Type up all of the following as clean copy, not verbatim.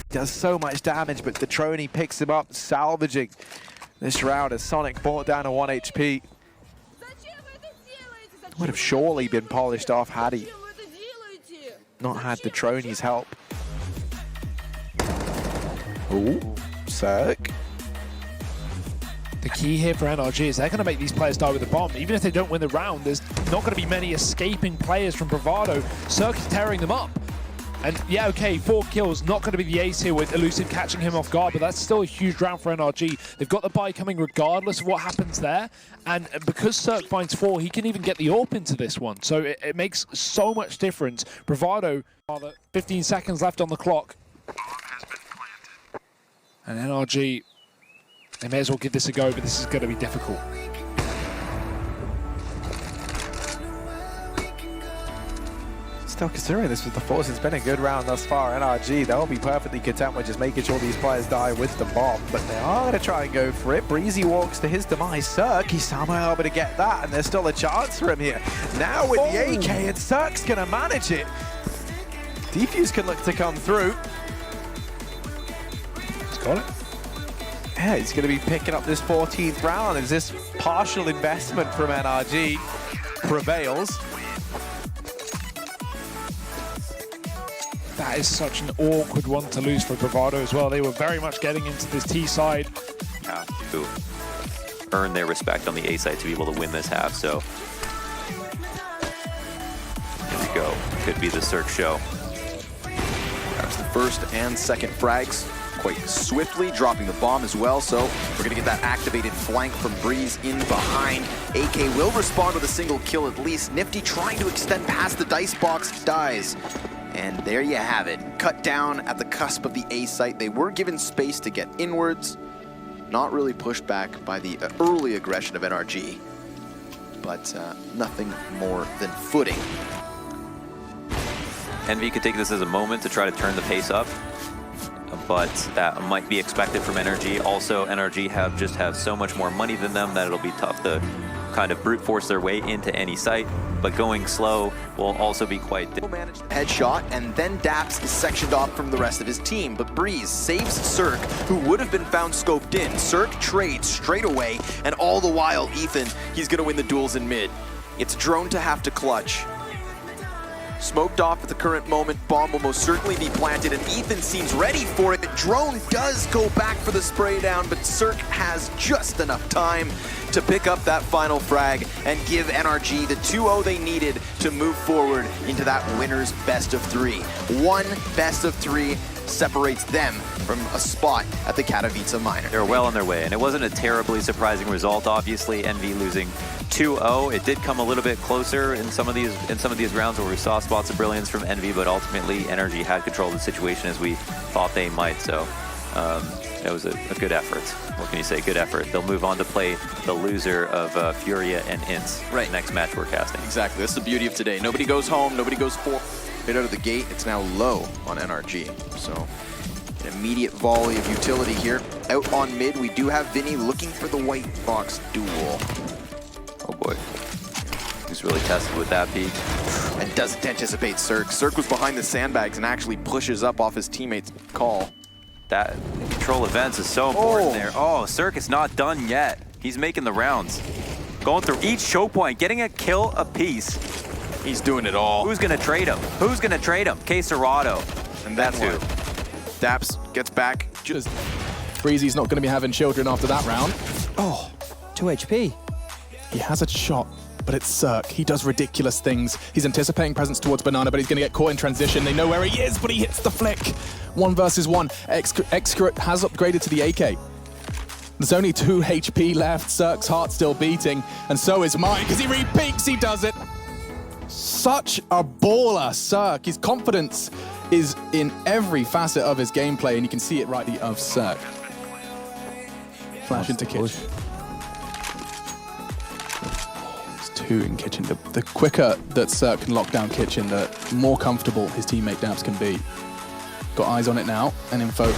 Does so much damage, but Detroni picks him up, salvaging this round as Sonic brought down to 1 HP. Would have surely been polished off had he not had Detroni's help. Ooh, Cerq. The key here for NRG is they're going to make these players die with the bomb. Even if they don't win the round, there's not going to be many escaping players from Bravado. Cerq is tearing them up. And yeah, okay, 4 kills, not going to be the ace here with Elusive catching him off guard, but that's still a huge round for NRG. They've got the buy coming regardless of what happens there. And because Cerq finds 4, he can even get the AWP into this one. So it makes so much difference. Bravado, 15 seconds left on the clock. And NRG, they may as well give this a go, but this is going to be difficult. Still considering this was the force, it's been a good round thus far. NRG, they'll be perfectly content with just making sure these players die with the bomb, but they are going to try and go for it. Breezy walks to his demise. Cerq, he's somehow able to get that, and there's still a chance for him here. Now with the AK, and Cerq's going to manage it. Defuse can look to come through. He's got it. Yeah, he's going to be picking up this 14th round as this partial investment from NRG prevails. That is such an awkward one to lose for Bravado as well. They were very much getting into this T side. Have to earn their respect on the A side to be able to win this half, so here we go. Could be the Cerq show. Grabs the first and second frags quite swiftly, dropping the bomb as well, so we're gonna get that activated flank from Breeze in behind. AK will respond with a single kill at least. Nifty trying to extend past the dice box, dies. And there you have it. Cut down at the cusp of the A site. They were given space to get inwards. Not really pushed back by the early aggression of NRG. But nothing more than footing. Envy could take this as a moment to try to turn the pace up, but that might be expected from NRG. Also, NRG have so much more money than them that it'll be tough to kind of brute force their way into any site, but going slow will also be quite managed headshot, and then Daps is sectioned off from the rest of his team, but Breeze saves Cerq, who would have been found scoped in. Cerq trades straight away, and all the while, Ethan, he's gonna win the duels in mid. It's Drone to have to clutch. Smoked off at the current moment, bomb will most certainly be planted, and Ethan seems ready for it. Drone does go back for the spray down, but Cerq has just enough time to pick up that final frag and give NRG the 2-0 they needed to move forward into that winner's best of 3. One best of 3 separates them from a spot at the Katowice Minor. They're well on their way, and it wasn't a terribly surprising result. Obviously, Envy losing 2-0. It did come a little bit closer in some of these rounds where we saw spots of brilliance from Envy, but ultimately NRG had control of the situation as we thought they might. So it was a good effort. What can you say? Good effort. They'll move on to play the loser of Furia and Ints. Right. Next match we're casting. Exactly. That's the beauty of today. Nobody goes home. Nobody goes for. Right out of the gate, it's now low on NRG. So an immediate volley of utility here. Out on mid, we do have Vinny looking for the white box duel. Oh boy. He's really tested with that peak. And doesn't anticipate Cerq. Cerq was behind the sandbags and actually pushes up off his teammate's call. That control events is so important there. Oh, Cerq is not done yet. He's making the rounds. Going through each choke point, getting a kill apiece. He's doing it all. Who's gonna trade him? Who's gonna trade him? K Serrato. And that's who. Daps gets back. Just Breezy's not going to be having children after that round. Oh, 2 HP. He has a shot, but it's Cerq. He does ridiculous things. He's anticipating presence towards Banana, but he's going to get caught in transition. They know where he is, but he hits the flick. 1 versus 1. Excurate has upgraded to the AK. There's only 2 HP left. Cerq's heart still beating, and so is mine, because he re-peaks, he does it. Such a baller, Cerq. His confidence is in every facet of his gameplay, and you can see it right of Cerq. Flash into kitchen. It's 2 in kitchen. The quicker that Cerq can lock down kitchen, the more comfortable his teammate Dabs can be. Got eyes on it now, and info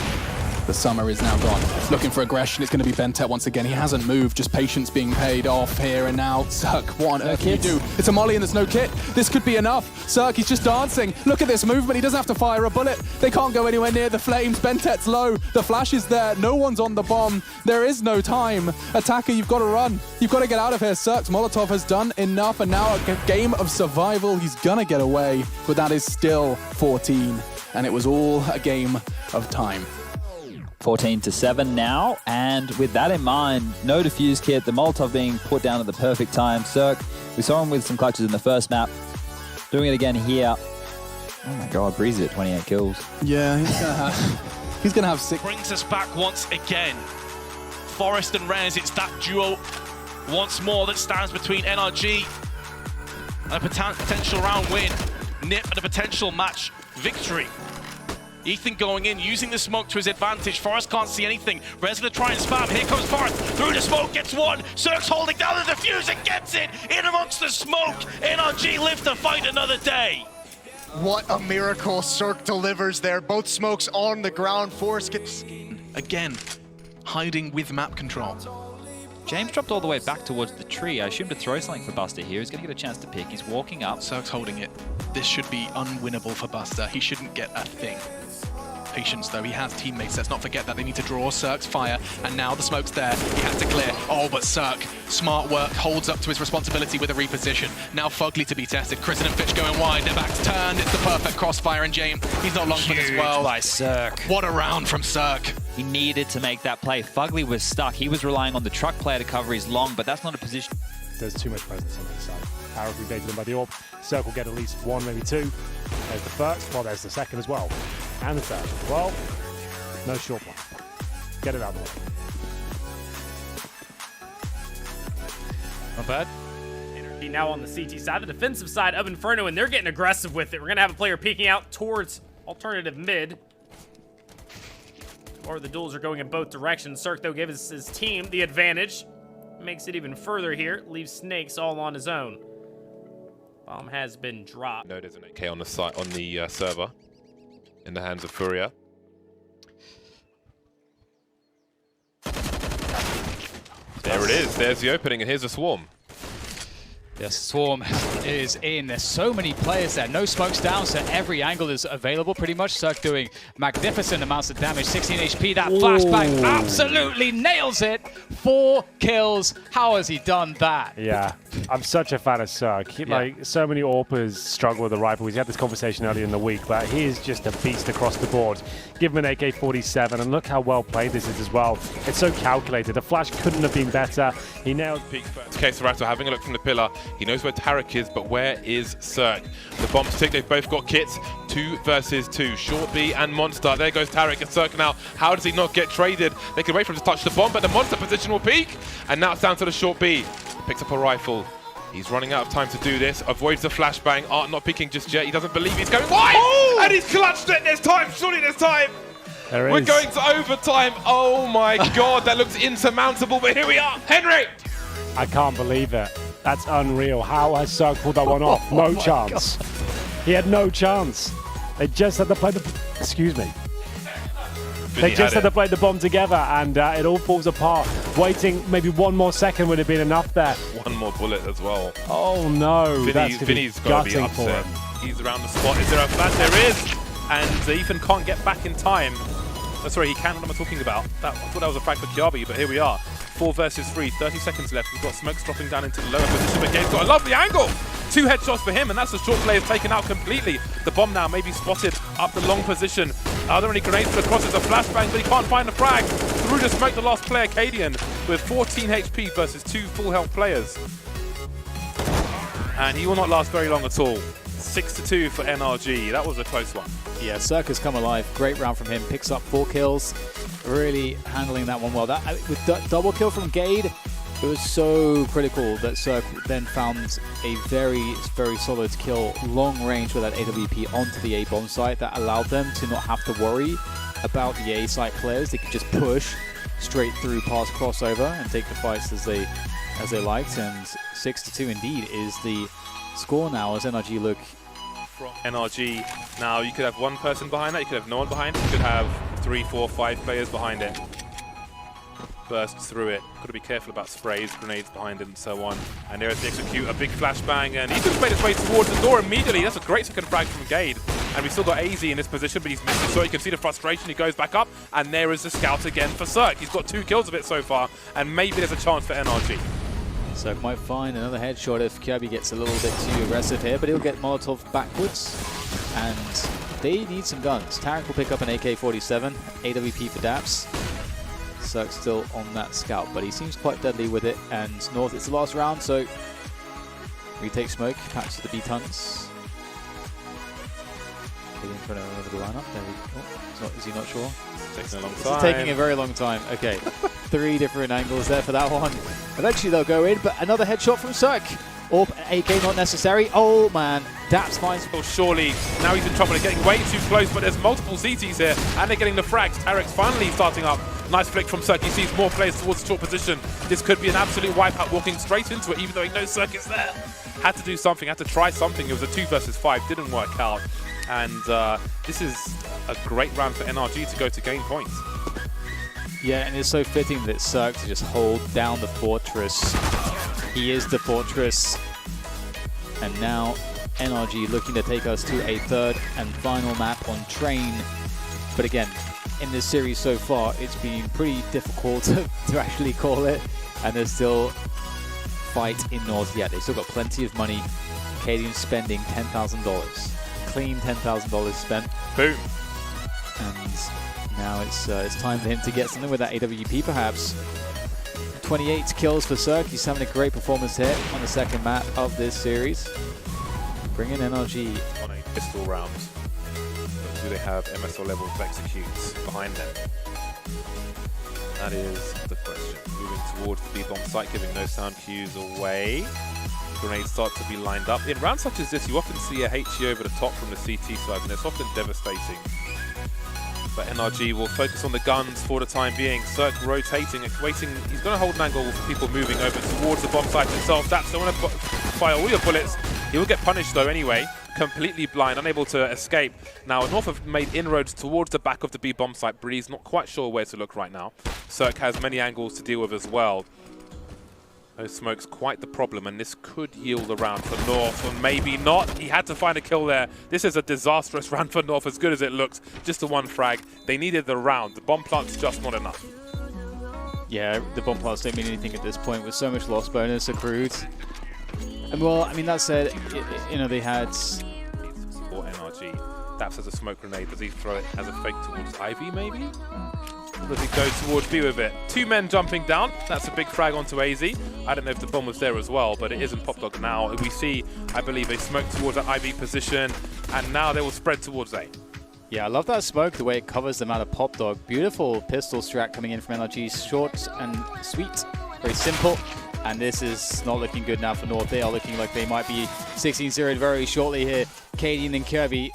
The summer is now gone. Looking for aggression. It's going to be Bentet once again. He hasn't moved. Just patience being paid off here and now. Cerq, what on earth can you do? It's a molly and there's no kit. This could be enough. Cerq, he's just dancing. Look at this movement. He doesn't have to fire a bullet. They can't go anywhere near the flames. Bentet's low. The flash is there. No one's on the bomb. There is no time. Attacker, you've got to run. You've got to get out of here. Cerq's Molotov has done enough, and now a game of survival. He's going to get away, but that is still 14. And it was all a game of time. 14-7 now, and with that in mind, no defuse kit, the Molotov being put down at the perfect time. Cerq, we saw him with some clutches in the first map, doing it again here. Oh my god, Breezy at 28 kills. Yeah, he's gonna have 6. Brings us back once again. Forest and Rez, it's that duo once more that stands between NRG and a potential round win. Nip and a potential match victory. Ethan going in, using the smoke to his advantage. Forest can't see anything. Rez gonna try and spam. Here comes Forest. Through the smoke, gets one. Cerq's holding down the defuse and gets it in amongst the smoke. NRG live to fight another day. What a miracle Cerq delivers there. Both smokes on the ground. Forest gets... Again, hiding with map control. James dropped all the way back towards the tree. I assumed to throw something for Buster here. He's going to get a chance to pick. He's walking up. Cerq's holding it. This should be unwinnable for Buster. He shouldn't get a thing. Patience though, he has teammates. Let's not forget that they need to draw Cerq's fire, and now the smoke's there. He has to clear. Oh, but Cerq, smart work, holds up to his responsibility with a reposition. Now Fugly to be tested. Chris and Fitch going wide. Their back's turned. It's the perfect crossfire, and James, he's not long for this world. By Cerq. What a round from Cerq. He needed to make that play. Fugly was stuck. He was relying on the truck player to cover his long, but that's not a position. There's too much presence on the side. Arrow evaded him by the orb. Cerq will get at least one, maybe two. There's the first, well, there's the second as well. And the third. Well, no short one. Get it out of the way. Not bad. Energy now on the CT side, the defensive side of Inferno, and they're getting aggressive with it. We're going to have a player peeking out towards alternative mid. Or the duels are going in both directions. Cerq, though, gives his team the advantage. Makes it even further here. Leaves Snakes all on his own. Bomb has been dropped. No, there's an AK on the site on the server, in the hands of Furia. There it is. There's the opening, and here's the swarm. Yes, Swarm is in. There's so many players there. No smokes down, so every angle is available pretty much. Cerq doing magnificent amounts of damage. 16 HP. That flashbang absolutely nails it. 4 kills. How has he done that? Yeah, I'm such a fan of Cerq. Like, so many AWPers struggle with the rifle. We had this conversation earlier in the week, but he is just a beast across the board. Give him an AK-47, and look how well played this is as well. It's so calculated. The flash couldn't have been better. He nailed peak first. Okay, Serato having a look from the pillar. He knows where Tarek is, but where is Cerq? The bomb's tick, they've both got kits. 2 versus 2. Short B and Monster. There goes Tarek and Cerq now. How does he not get traded? They can wait for him to touch the bomb, but the Monster position will peak. And now it's down to the Short B. Picks up a rifle. He's running out of time to do this. Avoids the flashbang. Art not peeking just yet. He doesn't believe he's going wide. Oh! And he's clutched it. There's time. Surely there's time. We're going to overtime. Oh my god, that looks insurmountable. But here we are. Henry! I can't believe it. That's unreal. How has Cerq pulled that one off? No chance. He had no chance. They just had to play the... Excuse me. They just had to play the bomb together, and it all falls apart. Waiting maybe one more second would have been enough there. One more bullet as well. Oh no. Vinny's got to be upset. He's around the spot. Is there a flash? There is! And Ethan can't get back in time. Oh, sorry, he can. What am I talking about? I thought that was a frag for Kiabi, but here we are. 4 versus 3, 30 seconds left. We've got Smokes dropping down into the lower position, but Gabe's got a lovely angle. 2 headshots for him, and that's the short player taken out completely. The bomb now may be spotted up the long position. Are there any grenades for the cross? It's a flashbang, but he can't find the frag. Through the smoke, the last player, Cadian, with 14 HP versus 2 full health players. And he will not last very long at all. 6-2 for NRG. That was a close one. Yeah, Cerq has come alive. Great round from him. Picks up 4 kills. Really handling that one well. That with double kill from Gade, it was so critical that Cerq then found a very, very solid kill, long range with that AWP onto the A bomb site that allowed them to not have to worry about the A site players. They could just push straight through past crossover and take the fights as they liked. And 6-2 indeed is the score now as NRG look. From NRG, now you could have one person behind that, you could have no one behind it, you could have 3, 4, 5 players behind it. Bursts through it. Got to be careful about sprays, grenades behind it, and so on. And there's the execute, a big flashbang, and he's going to make his way towards the door immediately. That's a great second frag from Gade. And we've still got AZ in this position, but he's missing, so you can see the frustration. He goes back up, and there is the scout again for Cerq. He's got 2 kills of it so far, and maybe there's a chance for NRG. Cerq might find another headshot if Kirby gets a little bit too aggressive here, but he'll get Molotov backwards, and they need some guns. Tarek will pick up an AK-47, AWP for Daps. Cerq still on that scout, but he seems quite deadly with it, and North, it's the last round, so retake smoke, patch to the B-tons. In front of the lineup. There we go. Is he not sure? It's taking a long time. It's taking a very long time. Okay. 3 different angles there for that one. Eventually they'll go in, but another headshot from Cerq. Or AK not necessary. Oh man, Daps finds. Well, surely now he's in trouble. They're getting way too close, but there's multiple ZTs here, and they're getting the frags. Tarek's finally starting up. Nice flick from Cerq. He sees more players towards the short position. This could be an absolute wipeout, walking straight into it, even though he knows Cerq is there. Had to do something, had to try something. It was a 2 versus 5, didn't work out. And this is a great round for NRG to go to gain points. Yeah, and it's so fitting that Cerq to just hold down the fortress. He is the fortress. And now NRG looking to take us to a 3rd and final map on Train. But again, in this series so far, it's been pretty difficult to actually call it. And there's still fight in North yet. They've still got plenty of money. Cadian spending $10,000. Clean $10,000 spent. Boom. And now it's time for him to get something with that AWP perhaps. 28 kills for Cerq. He's having a great performance here on the 2nd map of this series. Bringing NRG on a pistol round. But do they have MSL level of executes behind them? That is the question. Moving towards the B-bomb site, giving no sound cues away. Grenades start to be lined up. In rounds such as this, you often see a HE over the top from the CT side, and it's often devastating. But NRG will focus on the guns for the time being. Cerq rotating, waiting. He's going to hold an angle for people moving over towards the bomb site itself. That's don't want to fire all your bullets. He will get punished though anyway. Completely blind, unable to escape. Now, North have made inroads towards the back of the B bomb site. Breeze not quite sure where to look right now. Cerq has many angles to deal with as well. Those smokes quite the problem, and this could yield a round for North, or maybe not. He had to find a kill there. This is a disastrous round for North, as good as it looks. Just the 1 frag. They needed the round. The bomb plant's just not enough. Yeah, the bomb plants don't mean anything at this point with so much loss bonus accrued. And well, I mean, that said, you know, they had... For NRG. Daps has a smoke grenade. Does he throw it as a fake towards Ivy, maybe? Or does he go towards B with it? 2 men jumping down. That's a big frag onto AZ. I don't know if the bomb was there as well, but it isn't Pop Dog now. We see, I believe, a smoke towards that Ivy position, and now they will spread towards A. Yeah, I love that smoke, the way it covers them out of Pop Dog. Beautiful pistol strat coming in from NRG. Short and sweet. Very simple. And this is not looking good now for North. They are looking like they might be 16-0 very shortly here. Cadian and Kirby,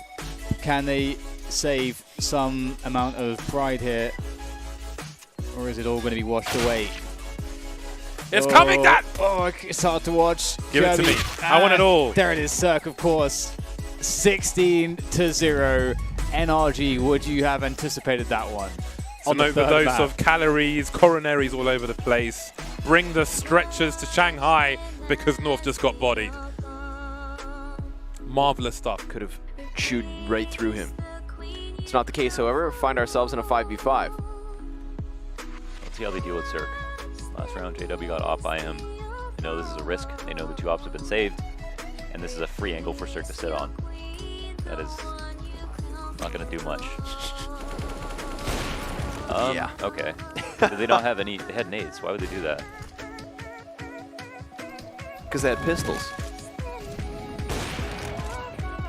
can they save some amount of pride here? Or is it all going to be washed away? It's coming, Dad! Oh, it's hard to watch. Give it to me. I want it all. There it is, Cerq, of course. 16-0. NRG, would you have anticipated that one? It's an overdose of calories, coronaries all over the place. Bring the stretchers to Shanghai because North just got bodied. Marvelous stuff. Could have chewed right through him. It's not the case, however. We find ourselves in a 5v5. Let's see how they deal with Cerq. Last round, JW got off by him. They know this is a risk. They know the 2 ops have been saved. And this is a free angle for Cerq to sit on. That is not going to do much. Yeah. Okay. They don't have any. They had nades. Why would they do that? Because they had pistols.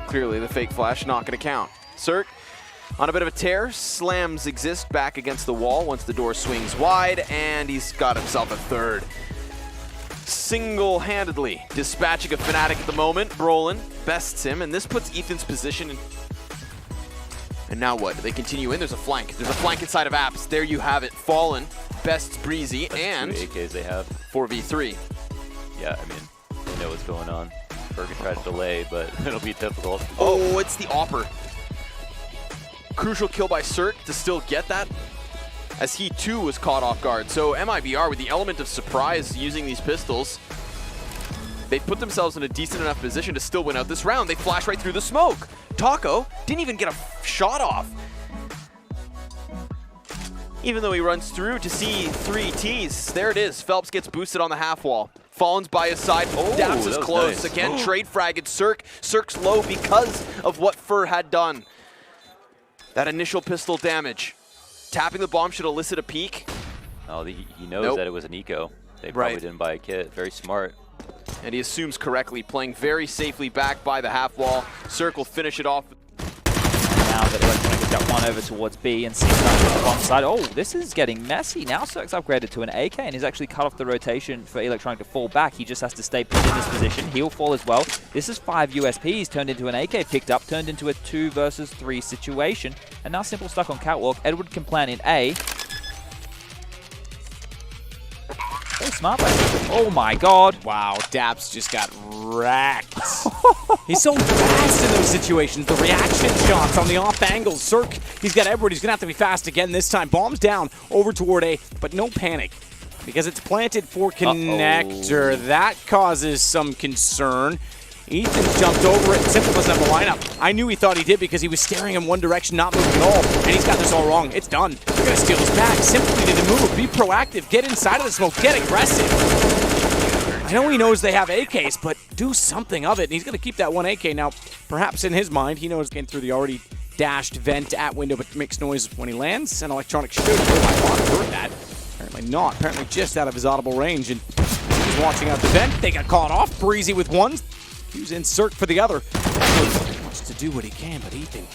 Clearly, the fake flash not going to count. Cerq on a bit of a tear, slams Exist back against the wall once the door swings wide, and he's got himself a 3rd. Single-handedly dispatching a Fnatic at the moment. Brolin bests him, and this puts Ethan's position in. And now what? Do they continue in? There's a flank. There's a flank inside of Apps. There you have it. Fallen, bests Breezy, and 2 AKs they have. 4v3. Yeah, I mean, they know what's going on. Bergen tried to delay, but it'll be difficult. Oh, it's the Opper. Crucial kill by Cerq to still get that, as he too was caught off guard. So MIBR, with the element of surprise using these pistols, they put themselves in a decent enough position to still win out this round. They flash right through the smoke. Taco didn't even get a shot off, even though he runs through to see 3 Ts. There it is. Phelps gets boosted on the half wall. Fallon's by his side. Daps is close. Nice. Again, trade frag at Cerq. Cerq's low because of what Fur had done. That initial pistol damage. Tapping the bomb should elicit a peek. Oh, he knows that it was an eco. They probably didn't buy a kit. Very smart. And he assumes correctly, playing very safely back by the half wall. Cerq will finish it off. Now that Electronic has got one over towards B and 6 on the bomb side. Oh, this is getting messy. Now Cerq's upgraded to an AK and he's actually cut off the rotation for Electronic to fall back. He just has to stay put in this position. He'll fall as well. This is 5 USPs turned into an AK picked up, turned into a 2 versus 3 situation. And now Simple stuck on Catwalk. Edward can plan in A. Very smart by Simple. Oh my god. Wow, Daps just got wrecked. He's so fast in those situations. The reaction shots on the off angles. Cerq, he's got Edward. He's going to have to be fast again this time. Bombs down over toward A, but no panic because it's planted for connector. That causes some concern. Ethan's jumped over it. Simple doesn't have a lineup. I knew he thought he did because he was staring in one direction, not moving at all. And he's got this all wrong. It's done. They're going to steal this back. Simple needed to move. Be proactive. Get inside of the smoke. Get aggressive. I know he knows they have AKs, but do something of it. And he's going to keep that one AK. Now, perhaps in his mind, he knows getting through the already dashed vent at window, but makes noise when he lands. And Electronic should have heard that. Apparently not. Apparently just out of his audible range. And he's watching out the vent. They got caught off. Breezy with one. He's in Cerq for the other. He wants to do what he can, but Ethan,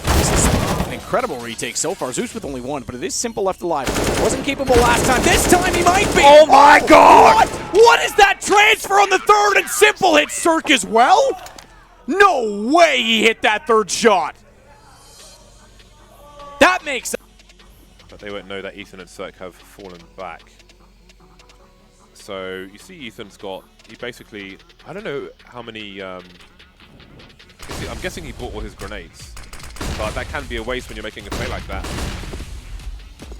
this is an incredible retake so far. Zeus with only one, but it is Simple left alive. Wasn't capable last time. This time he might be. Oh my god! What is that transfer on the third? And Simple hit Cerq as well? No way he hit that third shot. That makes sense. But they won't know that Ethan and Cerq have fallen back. So you see Ethan's got, he basically, I don't know how many, I'm guessing he bought all his grenades. But that can be a waste when you're making a play like that.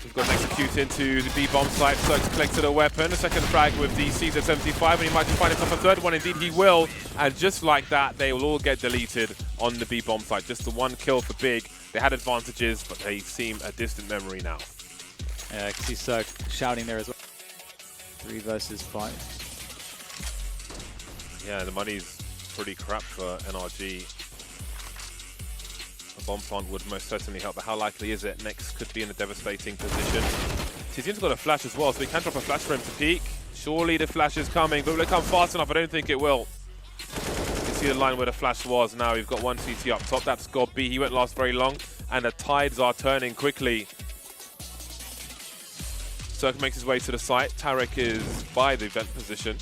He's got an execute into the B bomb site. Cerq's collected a weapon, a second frag with the CZ-75, and he might find himself a third one. Indeed he will. And just like that, they will all get deleted on the B bomb site. Just the one kill for Big. They had advantages, but they seem a distant memory now. Yeah, I can see Cerq shouting there as well. 3 versus 5. Yeah, the money's pretty crap for NRG. A bomb plant would most certainly help, but how likely is it? Next could be in a devastating position. Tizian's got a flash as well, so he can drop a flash for him to peek. Surely the flash is coming, but will it come fast enough? I don't think it will. You can see the line where the flash was. Now we've got one CT up top. That's got B. He won't last very long, and the tides are turning quickly. Cerq makes his way to the site. Tarek is by the vent position.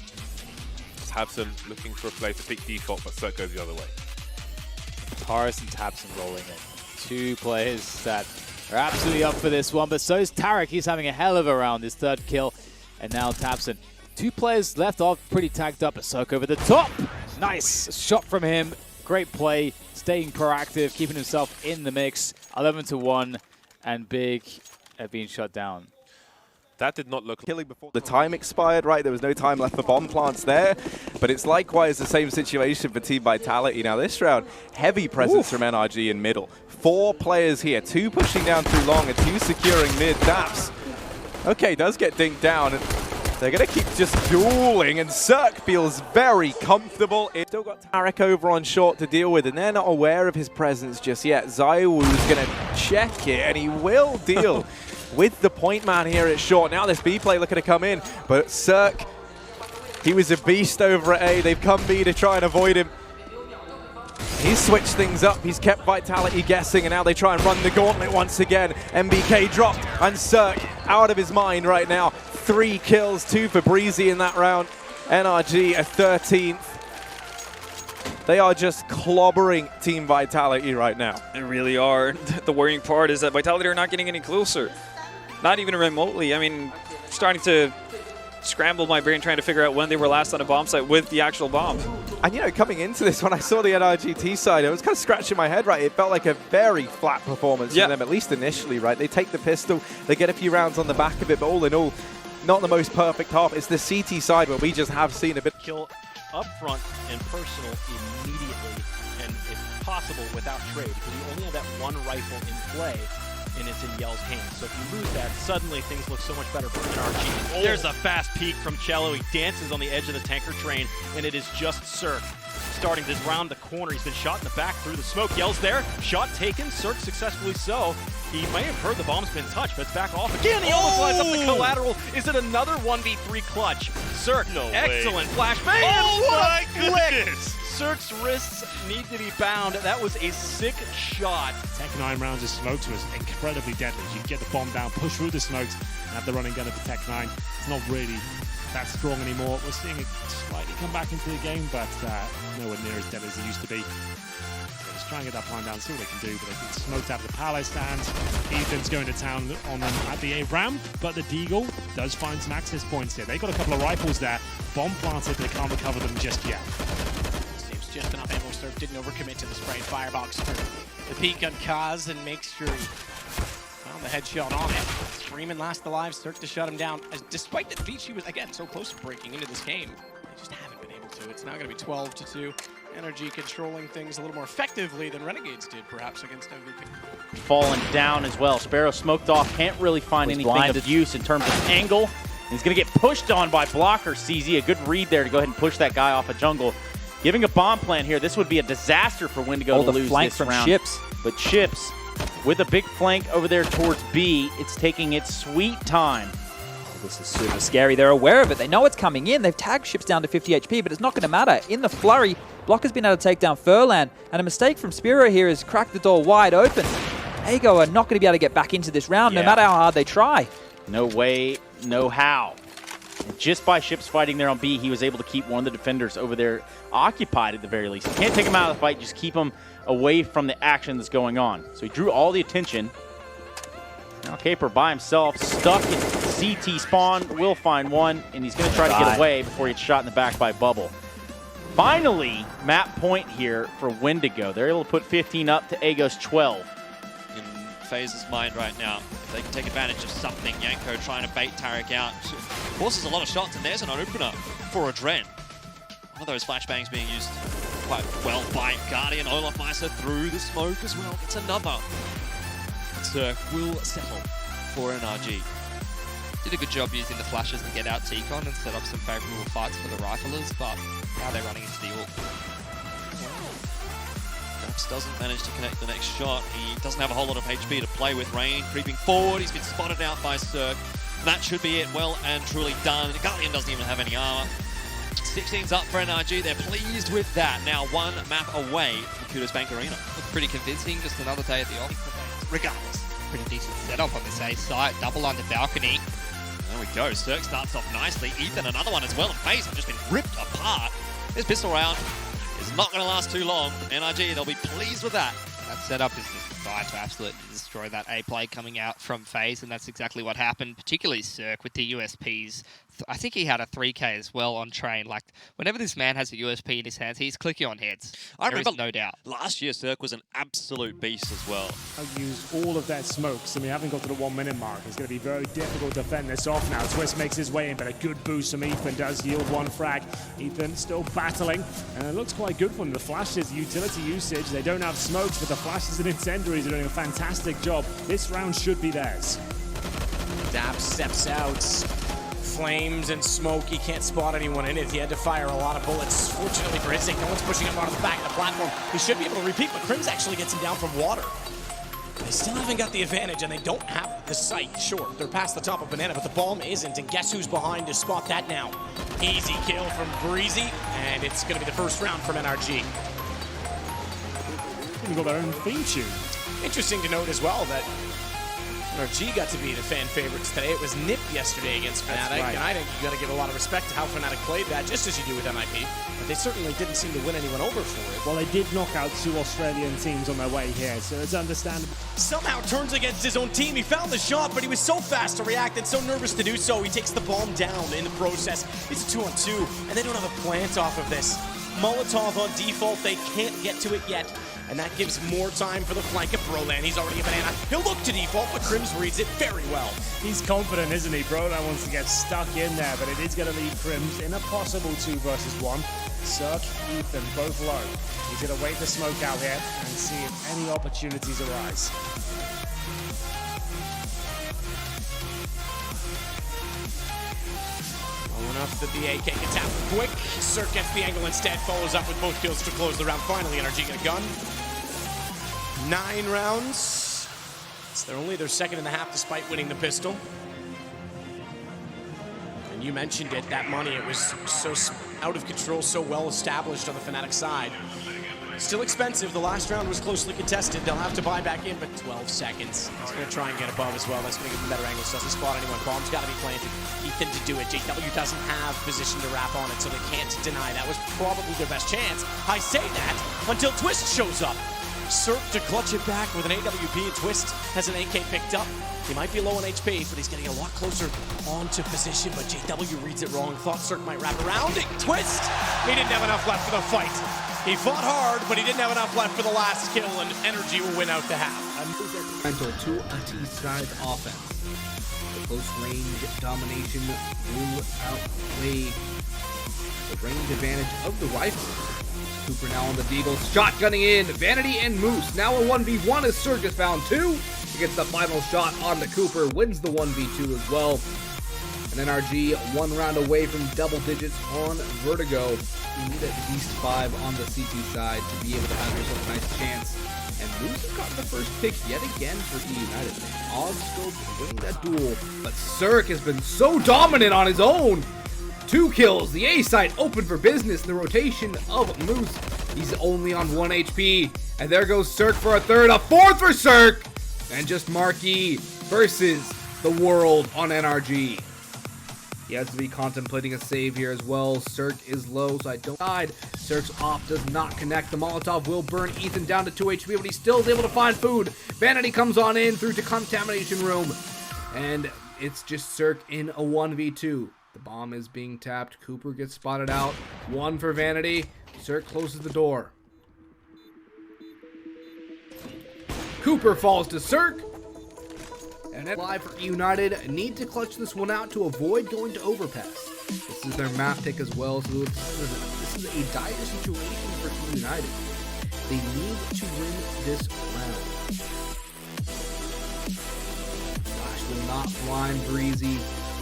Tabson looking for a play to peek default, but Cerq goes the other way. Taurus and Tabson rolling in. 2 players that are absolutely up for this one, but so is Tarek. He's having a hell of a round, his 3rd kill. And now Tabson. 2 players left off, pretty tagged up. A Cerq over the top. Nice shot from him. Great play, staying proactive, keeping himself in the mix. 11-1, and Big being shut down. That did not look killing before the time expired, right? There was no time left for bomb plants there. But it's likewise the same situation for Team Vitality. Now this round, heavy presence from NRG in middle. 4 players here, 2 pushing down through long and 2 securing mid. Daps, okay, does get dinked down. And they're going to keep just dueling, and Cerq feels very comfortable. It's still got Tarek over on short to deal with, and they're not aware of his presence just yet. Zywoo's going to check it, and he will deal with the point man here at short. Now this B play looking to come in, but Cerq, he was a beast over at A. They've come B to try and avoid him. He's switched things up. He's kept Vitality guessing, and now they try and run the gauntlet once again. MBK dropped, and Cerq out of his mind right now. 3 kills, 2 for Breezy in that round. NRG a 13th. They are just clobbering Team Vitality right now. They really are. The worrying part is that Vitality are not getting any closer. Not even remotely. I mean, starting to scrambled my brain trying to figure out when they were last on a bomb site with the actual bomb. And you know, coming into this, when I saw the NRGT side, I was kind of scratching my head, right? It felt like a very flat performance from them, at least initially, right? They take the pistol, they get a few rounds on the back of it, but all in all, not the most perfect half. It's the CT side where we just have seen a bit. Kill up front and personal immediately, and if possible, without trade, because you only have that one rifle in play, and it's in Yell's hands. So if you lose that, suddenly things look so much better for NRG. Oh. There's a fast peek from Cello. He dances on the edge of the tanker train, and it is just Cerq starting to round the corner. He's been shot in the back through the smoke. Yell's there. Shot taken. Cerq successfully so. He may have heard the bomb's been touched, but it's back off again. He almost lines up the collateral. Is it another 1v3 clutch? Cerq, excellent flashbang. Oh my goodness! Cerq's wrists need to be bound. That was a sick shot. Tech 9 rounds of smokes was incredibly deadly. You get the bomb down, push through the smokes, and have the running gun of the Tech 9. It's not really that strong anymore. We're seeing it slightly come back into the game, but nowhere near as dead as it used to be. So just try and get that plan down, see what they can do, but they've been smoked out of the palace stands. Ethan's going to town on them at the A ramp, but the Deagle does find some access points here. They've got a couple of rifles there. Bomb planted, but they can't recover them just yet. Just enough ammo. Cerq didn't overcommit to the spray and firebox for the peek on Kaz and makes sure he found the headshot on it. Freeman last alive, Cerq to shut him down. Despite the defeat, she was, again, so close to breaking into this game. They just haven't been able to. It's now going to be 12-2. NRG controlling things a little more effectively than Renegades did, perhaps, against MVP. Falling down as well. Sparrow smoked off, can't really find anything of use in terms of angle. And he's going to get pushed on by blocker CZ. A good read there to go ahead and push that guy off a jungle. Giving a bomb plan here, this would be a disaster for Wendigo to lose flank this from round. Chips. But Chips, with a big flank over there towards B, it's taking its sweet time. This is super scary. They're aware of it. They know it's coming in. They've tagged Chips down to 50 HP, but it's not going to matter. In the flurry, Blocker's been able to take down Furlan, and a mistake from Spiro here has cracked the door wide open. Ago are not going to be able to get back into this round, no matter how hard they try. No way, no how. And just by Chips fighting there on B, he was able to keep one of the defenders over there occupied at the very least. You can't take him out of the fight, just keep him away from the action that's going on. So he drew all the attention. Now Caper by himself, stuck in CT spawn, will find one, and he's going to try to get away before he gets shot in the back by Bubble. Finally, map point here for Wendigo. They're able to put 15 up to Agos 12. In FaZe's mind right now, if they can take advantage of something, Yanko trying to bait Tarek out. Forces a lot of shots, and there's an opener for Adren. One of those flashbangs being used quite well by Guardian. Olaf Meister through the smoke as well. It's another. Cerq will settle for NRG. Did a good job using the flashes to get out T-Con and set up some favourable fights for the riflers, but now they're running into the ult. Daps doesn't manage to connect the next shot. He doesn't have a whole lot of HP to play with. Rain creeping forward. He's been spotted out by Cerq. That should be it. Well and truly done. Guardian doesn't even have any armor. 16's up for NRG. They're pleased with that. Now one map away from Kudos Bank Arena. Looked pretty convincing. Just another day at the office. Regardless. Pretty decent setup on this A site. Double under balcony. There we go. Cerq starts off nicely. Ethan, another one as well. And FaZe have just been ripped apart. This pistol round is not going to last too long. NRG, they'll be pleased with that. That setup is just designed to absolutely destroy that A play coming out from FaZe, and that's exactly what happened, particularly Cerq with the USPs. I think he had a 3K as well on train. Like, whenever this man has a USP in his hands, he's clicking on heads. I there remember is no doubt. Last year, Cerq was an absolute beast as well. I've used all of their smokes, and we haven't got to the 1 minute mark. It's going to be very difficult to fend this off now. Twist makes his way in, but a good boost from Ethan does yield one frag. Ethan still battling, and it looks quite good for him. The flashes, utility usage, they don't have smokes, but the flashes and incendiaries are doing a fantastic job. This round should be theirs. Dap steps out. Flames and smoke. He can't spot anyone in it. He had to fire a lot of bullets. Fortunately for his sake, no one's pushing him onto the back of the platform. He should be able to repeat, but Crims actually gets him down from water. They still haven't got the advantage, and they don't have the sight. Sure, they're past the top of Banana, but the bomb isn't, and guess who's behind to spot that now? Easy kill from Breezy, and it's going to be the first round from NRG. They've got their own theme tune. Interesting to note as well that NRG got to be the fan favorites today. It was Nip yesterday against Fnatic, right. and I think you got to give a lot of respect to how Fnatic played that, just as you do with MIP. But they certainly didn't seem to win anyone over for it. Well, they did knock out 2 Australian teams on their way here, so it's understandable. Somehow turns against his own team. He found the shot, but he was so fast to react and so nervous to do so. He takes the bomb down in the process. It's a 2-on-2, and they don't have a plant off of this. Molotov on default, they can't get to it yet. And that gives more time for the flank of Brolan. He's already a banana. He'll look to default, but Crims reads it very well. He's confident, isn't he? Brolan wants to get stuck in there, but it is going to leave Crims in a possible 2 versus 1. Cerq, Ethan, both low. He's going to wait the smoke out here and see if any opportunities arise. Low enough that the AK gets out quick. Cerq gets the angle instead, follows up with both kills to close the round. Finally, NRG get a gun. 9 rounds. It's only their second in the half despite winning the pistol. And you mentioned it, that money, it was so out of control, so well established on the Fnatic side. Still expensive, the last round was closely contested. They'll have to buy back in, but 12 seconds. He's gonna try and get above as well. That's gonna give him better angles. Doesn't spot anyone. Bomb's gotta be planted. Ethan to do it. JW doesn't have position to wrap on it, so they can't deny. That was probably their best chance. I say that until Twist shows up. Cerq to clutch it back with an AWP, and Twist has an AK picked up. He might be low on HP, but he's getting a lot closer onto position, but JW reads it wrong. Thought Cerq might wrap around it. Twist! He didn't have enough left for the fight. He fought hard, but he didn't have enough left for the last kill, and NRG will win out the half. Mental to a T-side offense. The close range domination will outweigh the range advantage of the rifle. Cooper now on the Deagle, shotgunning in. Vanity and Moose now a 1v1 as Cerq has found 2. He gets the final shot on the Cooper, wins the 1v2 as well. And NRG 1 round away from double digits on Vertigo. You need at least 5 on the CT side to be able to have yourself a nice chance. And Moose has gotten the first pick yet again for E United. Odd Scope winning that duel, but Cerq has been so dominant on his own. 2 kills, the A side open for business in the rotation of Moose. He's only on 1 HP, and there goes Cerq for a 3rd, a 4th for Cerq, and just Marquis versus the world on NRG. He has to be contemplating a save here as well. Cerq is low, so I don't hide. Cerq's off does not connect. The Molotov will burn Ethan down to 2 HP, but he still is able to find food. Vanity comes on in through to contamination room, and it's just Cerq in a 1v2. The bomb is being tapped. Cooper gets spotted out. 1 for Vanity. Cerq closes the door. Cooper falls to Cerq. And live for United. Need to clutch this one out to avoid going to overpass. This is their map pick as well, so this is a dire situation for United. They need to win this round. Flash will not blind Breezy.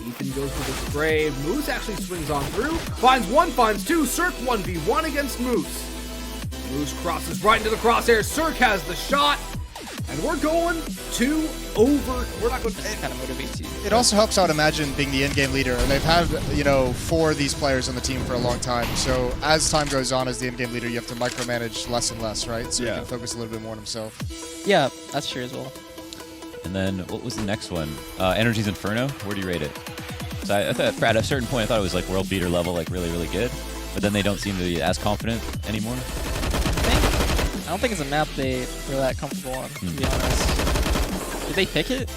Ethan goes for the spray. Moose actually swings on through. Finds 1, finds 2. Cerq 1v1 against Moose. Moose crosses right into the crosshair. Cerq has the shot. And we're going to over. We're not going to kind of motivate you. It also helps out Imagine being the in-game leader, and they've had, 4 of these players on the team for a long time. So as time goes on as the in-game leader, you have to micromanage less and less, right? So you can focus a little bit more on himself. Yeah, that's true as well. And then what was the next one? Energy's Inferno. Where do you rate it? So I thought at a certain point I thought it was like world beater level, like really, really good. But then they don't seem to be as confident anymore. I don't think it's a map they're that comfortable on, to be honest. Did they pick it?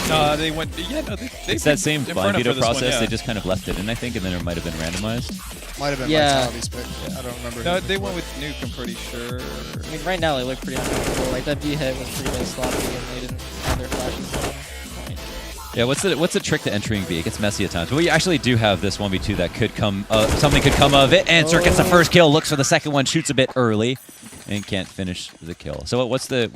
No, they went. Yeah, no, they It's that same blind veto process. One, yeah. They just kind of left it in, I think, and then it might have been randomized. Might have been Vitality's pick. I don't remember. No, they went with Nuke, I'm pretty sure. I mean, right now they look pretty uncomfortable. Like, that V-hit was pretty sloppy, and they didn't have their flashes on. Yeah, what's the trick to entering B? It gets messy at times. But we actually do have this 1v2 that could come, something could come of it. And Cerq gets the first kill, looks for the second one, shoots a bit early, and can't finish the kill. So what's the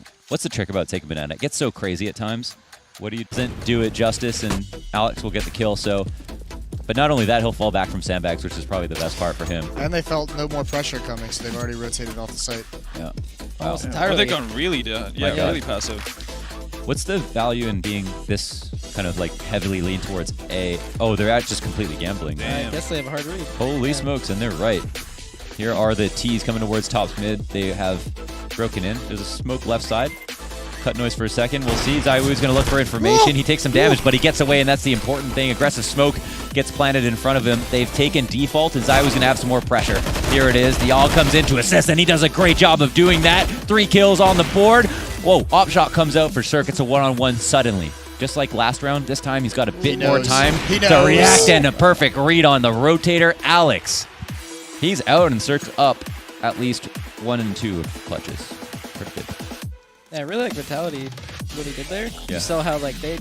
trick about taking banana? It gets so crazy at times. What do you doesn't do it justice, and Alex will get the kill. So, but not only that, he'll fall back from sandbags, which is probably the best part for him. And they felt no more pressure coming, so they've already rotated off the site. Yeah. Wow. Oh, they've gone really, really passive. What's the value in being this kind of like heavily lean towards A? Oh, they're actually just completely gambling. Damn. I guess they have a hard read. Holy smokes, and they're right. Here are the T's coming towards top mid. They have broken in. There's a smoke left side. cut noise for a second. We'll see. Zywoo's going to look for information. He takes some damage, but he gets away, and that's the important thing. Aggressive smoke gets planted in front of him. They've taken default, and Zywoo's going to have some more pressure. Here it is. The all comes in to assist, and he does a great job of doing that. 3 kills on the board. Whoa, op shot comes out for Cerq. It's a one-on-one suddenly. Just like last round, this time he's got a bit more time to react, and a perfect read on the rotator. Alex, he's out, and Cerq's up at least 1 and 2 clutches. Pretty good. Yeah, I really like Vitality. What he did there. Yeah. You saw how like they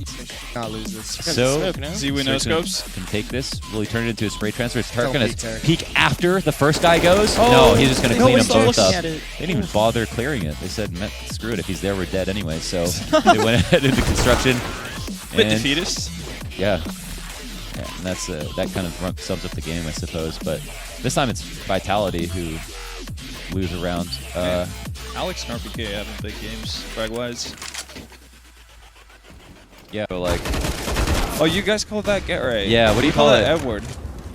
not lose this. So, Smoke, no? Cerq can take this. Will he turn it into a spray transfer? Is Cerq Don't going peek, to Cerq. peek after the first guy goes? Oh, no, he's just going to clean them both up. Yeah, They didn't even bother clearing it. They said, screw it, if he's there, we're dead anyway. So they went ahead into construction. Bit and defeatist. Yeah. And that's that kind of sums up the game, I suppose. But this time it's Vitality who lose around. Alex and RPK having big games, frag-wise. Yeah, but like... Oh, you guys call that get right? Yeah, what do you call it? Edward.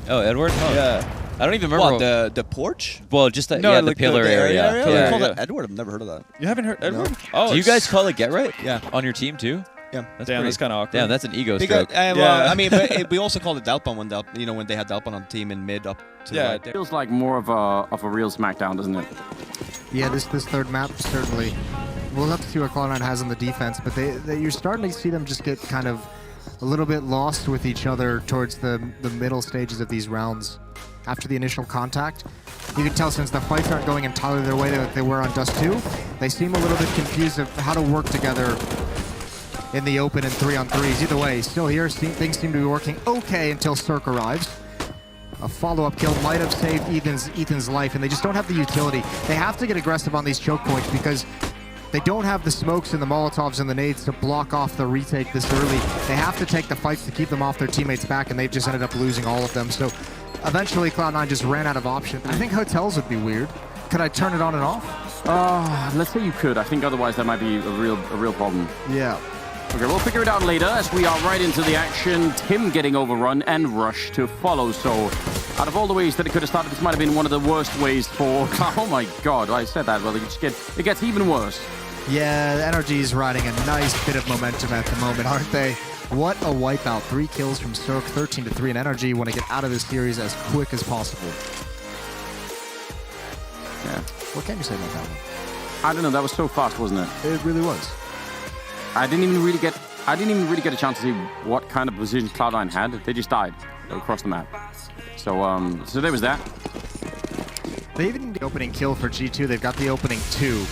Oh, Edward? Oh. Yeah. I don't even remember. What, the porch? Well, just the, no, yeah, like the pillar area. Yeah. Call that Edward? I've never heard of that. You haven't heard Edward? No. Oh, do you guys call it get right? Yeah. On your team too? Yeah. Damn, that's kind of awkward. Damn, that's an ego Because, stroke. I mean, but we also called it Delpon when when they had Delpon on the team in mid up to the right there. Feels like more of a real SmackDown, doesn't it? Yeah, this third map certainly. We'll have to see what Cloud9 has on the defense, but you're starting to see them just get kind of a little bit lost with each other towards the middle stages of these rounds. After the initial contact, you can tell since the fights aren't going entirely their way that they were on Dust 2, they seem a little bit confused of how to work together in the open and 3-on-3s. Either way, still here, things seem to be working okay until Cerq arrives. A follow-up kill might have saved Ethan's life, and they just don't have the utility. They have to get aggressive on these choke points because they don't have the smokes and the Molotovs and the nades to block off the retake this early. They have to take the fights to keep them off their teammates' back, and they've just ended up losing all of them. So eventually Cloud9 just ran out of options. I think hotels would be weird. Could I turn it on and off? Let's say you could. I think otherwise that might be a real problem. Yeah. Okay, we'll figure it out later as we are right into the action. Tim getting overrun and Rush to follow. So out of all the ways that it could have started, this might have been one of the worst ways for... Oh my god, I said that. Well, it gets even worse. Yeah, NRG is riding a nice bit of momentum at the moment, aren't they? What a wipeout. 3 kills from Cerq, 13-3, and NRG want to get out of this series as quick as possible. Yeah. What can you say about that one? I don't know, that was so fast, wasn't it? It really was. I didn't even really get a chance to see what kind of position Cloud9 had. They just died across the map. So so there was that. They even need the opening kill for G2. They've got the opening 2.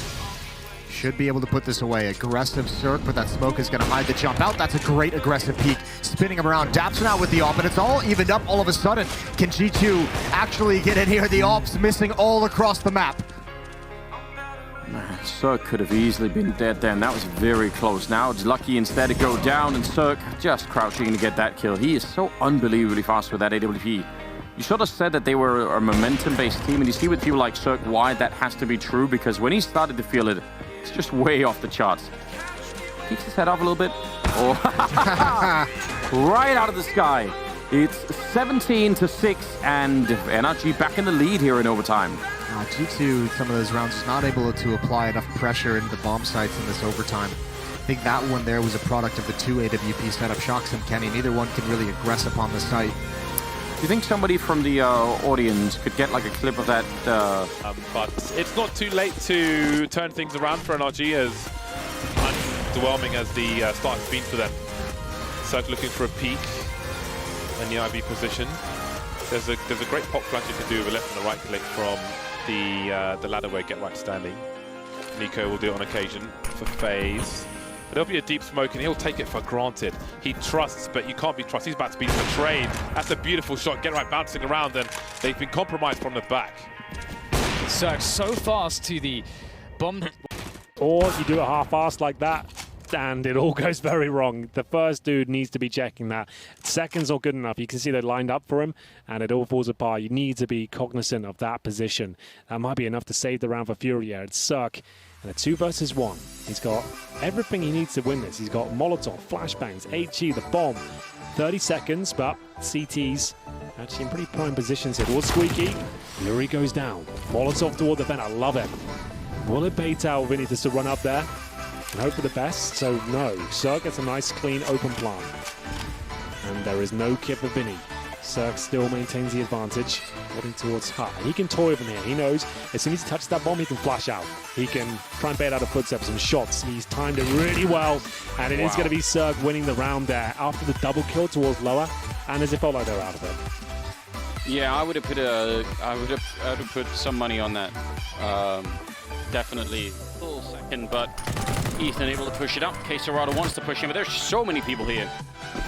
Should be able to put this away. Aggressive Cerq, but that smoke is going to hide the jump out. That's a great aggressive peek. Spinning him around. Dapson out with the AWP, and it's all evened up all of a sudden. Can G2 actually get in here? The AWP's missing all across the map. Cerq could have easily been dead then. That was very close. Now it's lucky instead to go down, and Cerq just crouching to get that kill. He is so unbelievably fast with that AWP. You sort of said that they were a momentum-based team, and you see with people like Cerq why that has to be true, because when he started to feel it, it's just way off the charts. Keeps his head up a little bit. Oh, right out of the sky. It's 17-6, and NRG back in the lead here in overtime. G2, some of those rounds, is not able to apply enough pressure into the bomb sites in this overtime. I think that one there was a product of the 2 AWP setup. Shox and Kenny, neither one can really aggress upon the site. Do you think somebody from the audience could get like a clip of that? But it's not too late to turn things around for NRG, as underwhelming as the start has been for them. Cerq looking for a peak in the IB position. There's a great pop flash you can do with a left and a right click from the ladder where Get Right standing. Nico will do it on occasion for FaZe. But there'll be a deep smoke and he'll take it for granted. He trusts, but you can't be trusted. He's about to be betrayed. That's a beautiful shot. Get Right bouncing around, and they've been compromised from the back. Cerq so fast to the bomb. Or you do it half-assed like that, and it all goes very wrong. The first dude needs to be checking that. Seconds are good enough. You can see they lined up for him, and it all falls apart. You need to be cognizant of that position. That might be enough to save the round for Fury. Yeah, it's Cerq. And a 2 versus 1. He's got everything he needs to win this. He's got Molotov, flashbangs, HE, the bomb. 30 seconds, but CT's actually in pretty prime positions here. Towards Squeaky. Fury goes down. Molotov toward the vent. I love it. Will it bait out Vinny just to run up there? and hope for the best. So no, Cerq gets a nice clean open plant. And there is no kit for Vinny. Cerq still maintains the advantage, heading towards Hut. He can toy from here. He knows as soon as he touches that bomb, he can flash out. He can try and bait out a footstep with some shots. He's timed it really well, and it is going to be Cerq winning the round there after the double kill towards lower. And as it felt like they're out of it. Yeah, I would have put some money on that. Definitely a little second, but Ethan able to push it up. Quesarado wants to push him, but there's so many people here.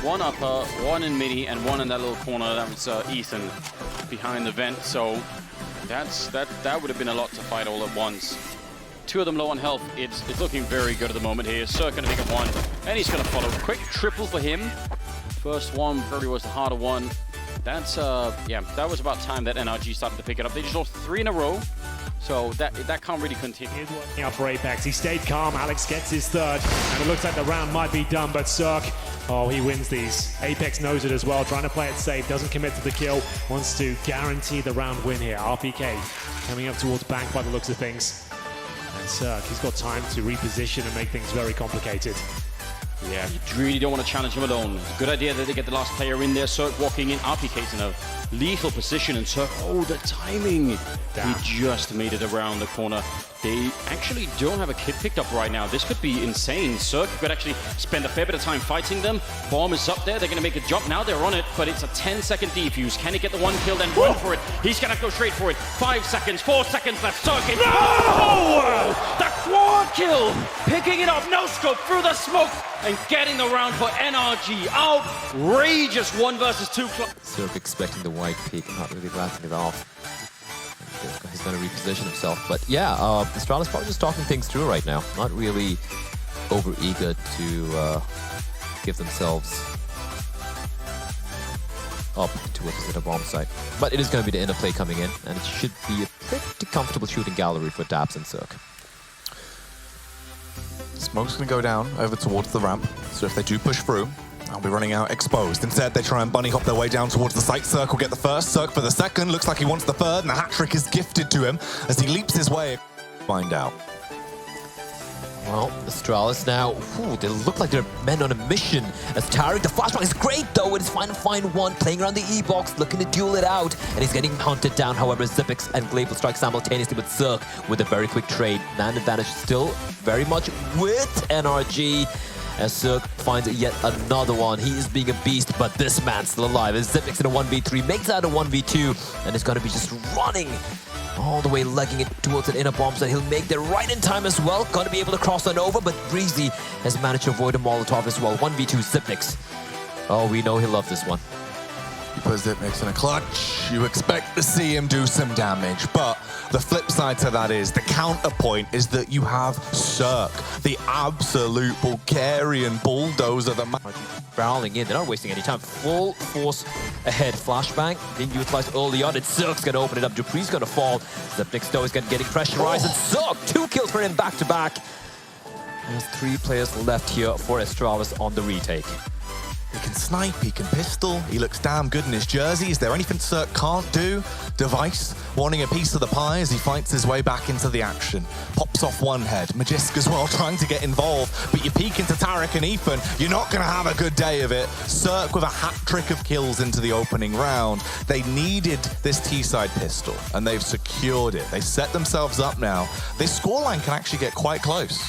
One upper, one in midi, and one in that little corner. That was Ethan behind the vent. So that would have been a lot to fight all at once. Two of them low on health. It's looking very good at the moment here. Cerq gonna take a one, and he's gonna follow. Quick triple for him. First one probably was the harder one. That's yeah, that was about time that NRG started to pick it up. They just lost 3 in a row. So that can't really continue. He's working out for Apex. He stayed calm. Alex gets his third. And it looks like the round might be done, but Cerq, oh, he wins these. Apex knows it as well, trying to play it safe. Doesn't commit to the kill. Wants to guarantee the round win here. RPK coming up towards bank by the looks of things. And Cerq, he's got time to reposition and make things very complicated. Yeah, you really don't want to challenge him alone. Good idea that they get the last player in there. Cerq walking in. RPK's in a lethal position, and Cerq, oh, the timing. Damn. He just made it around the corner. They actually don't have a kit picked up right now. This could be insane. Cerq could actually spend a fair bit of time fighting them. Bomb is up there. They're going to make a jump now. They're on it, but it's a 10-second defuse. Can he get the one kill, then run for it? He's going to go straight for it. 5 seconds, 4 seconds left. Cerq in. No! The quad kill! Picking it up, no scope, through the smoke, and getting the round for NRG. Outrageous 1 versus 2. Cerq expecting the white peak, not really glancing it off. He's going to reposition himself. But yeah, Astralis probably just talking things through right now. Not really over-eager to give themselves up towards the bomb site. But it is going to be the interplay coming in, and it should be a pretty comfortable shooting gallery for Daps and Cerq. Smoke's going to go down over towards the ramp, so if they do push through, they'll be running out exposed. Instead, they try and bunny hop their way down towards the site. Cerq will get the first, Cerq for the second. Looks like he wants the third, and the hat trick is gifted to him as he leaps his way. Find out. Well, Astralis now, they look like they're men on a mission. As Tarek, the flashback is great though, with his final one, playing around the E-box, looking to duel it out, and he's getting hunted down. However, Xyp9x and Glaive will strike simultaneously with Cerq with a very quick trade. Man advantage still very much with NRG. As Cerq finds yet another one. He is being a beast, but this man's still alive. As Xyp9x in a 1v3 makes that a 1v2, and it's going to be just running all the way, legging it towards an inner bomb site. He'll make that right in time as well. Going to be able to cross on over, but Breezy has managed to avoid a Molotov as well. 1v2 Xyp9x. Oh, we know he'll love this one. You put Xyp9x in a clutch, you expect to see him do some damage, but the flip side to that is, the counterpoint is that you have Cerq, the absolute Bulgarian bulldozer. Barreling in, they're not wasting any time. Full force ahead, flashbang being utilized early on, and Cerq's going to open it up. Dupree's going to fall. Xyp9x though is getting pressurized, and Cerq, 2 kills for him back to back. There's 3 players left here for Astralis on the retake. He can snipe, he can pistol, he looks damn good in his jersey. Is there anything Cerq can't do? Device wanting a piece of the pie as he fights his way back into the action. Pops off one head. Magisk as well trying to get involved, but you peek into Tarek and Ethan, you're not going to have a good day of it. Cerq with a hat trick of kills into the opening round. They needed this T-side pistol, and they've secured it. They set themselves up now. This scoreline can actually get quite close.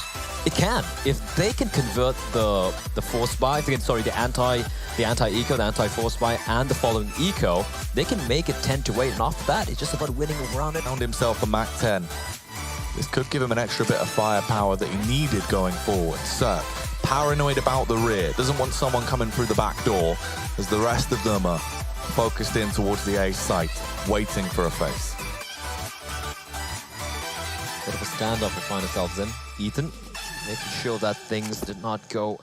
It can. If they can convert the force buy, the anti-eco, the anti-force buy, and the following eco, they can make it 10-8, and after that, it's just about winning around it. Found himself a Mach 10. This could give him an extra bit of firepower that he needed going forward. Cerq, paranoid about the rear, doesn't want someone coming through the back door, as the rest of them are focused in towards the A site, waiting for a face. Bit of a standoff to find ourselves in. Ethan making sure that things did not go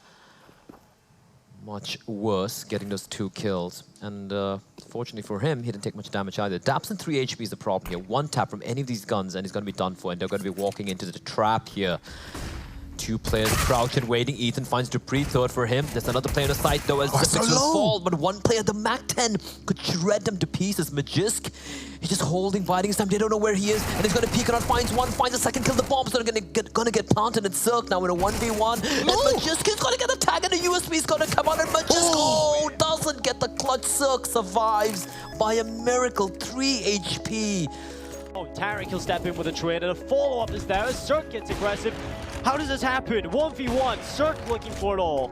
much worse, getting those 2 kills. And fortunately for him, he didn't take much damage either. Daps and 3 HP is the problem here. 1 tap from any of these guns and he's going to be done for, and they're going to be walking into the trap here Two players crouching, waiting. Ethan finds Dupree, third for him. There's another player on the side though as so will low. fall, but one player, the Mac-10, could shred them to pieces. Magisk, he's just holding, biding his time. They don't know where he is, and he's gonna peek around, finds one, finds a second kill. The bomb's gonna get planted in Cerq now in a 1v1. And Magisk is gonna get a tag, and the USB's gonna come out, and Magisk doesn't get the clutch. Cerq survives by a miracle, 3 HP. Oh, Tarek will step in with a trade, and a follow-up is there as Cerq gets aggressive. How does this happen? 1v1, Cerq looking for it all.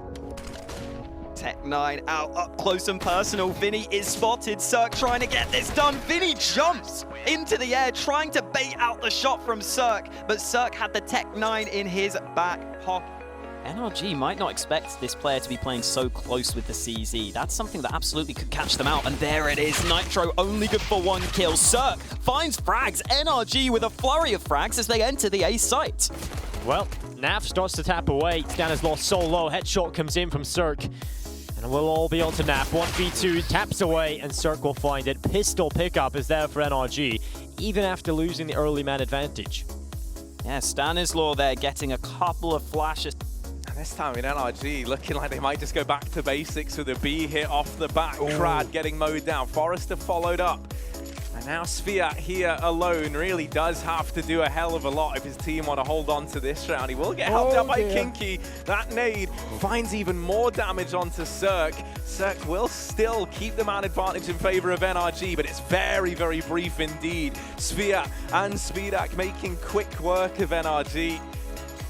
Tech9 out up close and personal. Vinny is spotted. Cerq trying to get this done. Vinny jumps into the air, trying to bait out the shot from Cerq, but Cerq had the Tech9 in his back pocket. NRG might not expect this player to be playing so close with the CZ. That's something that absolutely could catch them out. And there it is. Nitro only good for 1 kill. Cerq finds frags. NRG with a flurry of frags as they enter the A site. Well, Nav starts to tap away. Stan has lost so low. Headshot comes in from Cerq. And we'll all be on to Nav. 1v2 taps away and Cerq will find it. Pistol pickup is there for NRG, even after losing the early man advantage. Yeah, Stanislaw there getting a couple of flashes. And this time in NRG, looking like they might just go back to basics with a B hit off the back. Krad getting mowed down. Forrester followed up. And now Sviat here alone really does have to do a hell of a lot if his team want to hold on to this round. He will get helped out by Kinky. That nade finds even more damage onto Cerq. Cerq will still keep the man advantage in favor of NRG, but it's very, very brief indeed. Sviat and Speedak making quick work of NRG.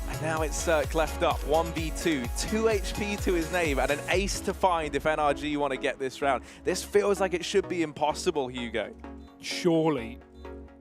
And now it's Cerq left up, 1v2, 2 HP to his name, and an ace to find if NRG want to get this round. This feels like it should be impossible, Hugo. Surely.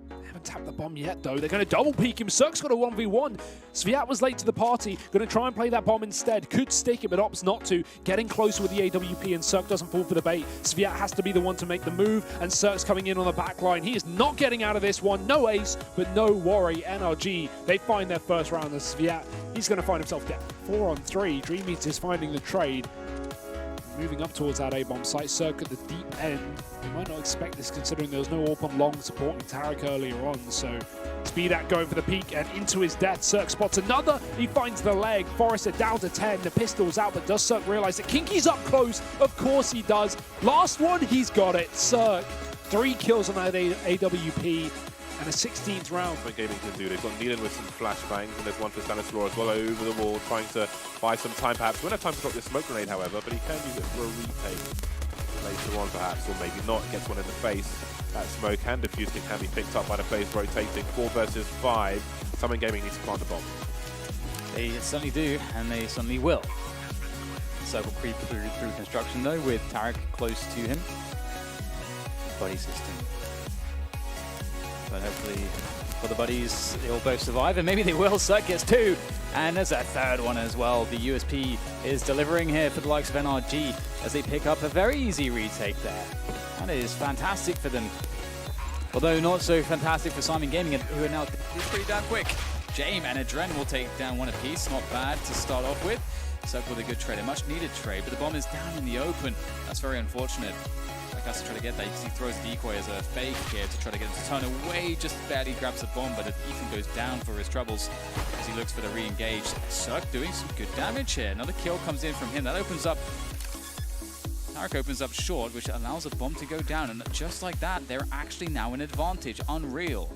They haven't tapped the bomb yet, though. They're going to double peek him. Cerq's got a 1v1. Sviat was late to the party. Going to try and play that bomb instead. Could stick it, but opts not to. Getting close with the AWP, and Cerq doesn't fall for the bait. Sviat has to be the one to make the move, and Cerq's coming in on the back line. He is not getting out of this one. No ace, but no worry. NRG, they find their first round as Sviat. He's going to find himself dead. 4 on 3. Dream Eater is finding the trade. Moving up towards that A-bomb site. Cerq at the deep end. You might not expect this considering there was no AWP on long supporting Tarek earlier on. So Speedak going for the peak and into his death. Cerq spots another. He finds the leg. Forrester down to 10. The pistol's out, but does Cerq realize that Kinky's up close? Of course he does. Last one, he's got it. Cerq, 3 kills on that AWP. And a 16th round. What Gaming can do. They've got Nealon with some flashbangs, and there's one for Stanislaw as well over the wall, trying to buy some time perhaps. We won't have time to drop this smoke grenade, however, but he can use it for a retake later on perhaps, or maybe not. Gets one in the face. That smoke and diffuse can be picked up by the players rotating. 4 versus 5. Summon Gaming needs to plant the bomb. They certainly do, and they certainly will. Cerq will creep through construction though, with Tarek close to him. Buddy system. But hopefully for the buddies, they'll both survive, and maybe they will. Cerq gets 2, and there's a third one as well. The USP is delivering here for the likes of NRG as they pick up a very easy retake there. That is fantastic for them. Although not so fantastic for Simon Gaming, who are now pretty damn quick. Jame and Adren will take down one apiece. Not bad to start off with. Cerq with a good trade, a much needed trade, but the bomb is down in the open. That's very unfortunate. Has to try to get that. He throws a decoy as a fake here to try to get him to turn away. Just barely grabs the bomb, but Ethan goes down for his troubles as he looks for the re-engage. Cerq doing some good damage here. Another kill comes in from him. That opens up. Tarek opens up short, which allows a bomb to go down. And just like that, they're actually now in advantage. Unreal.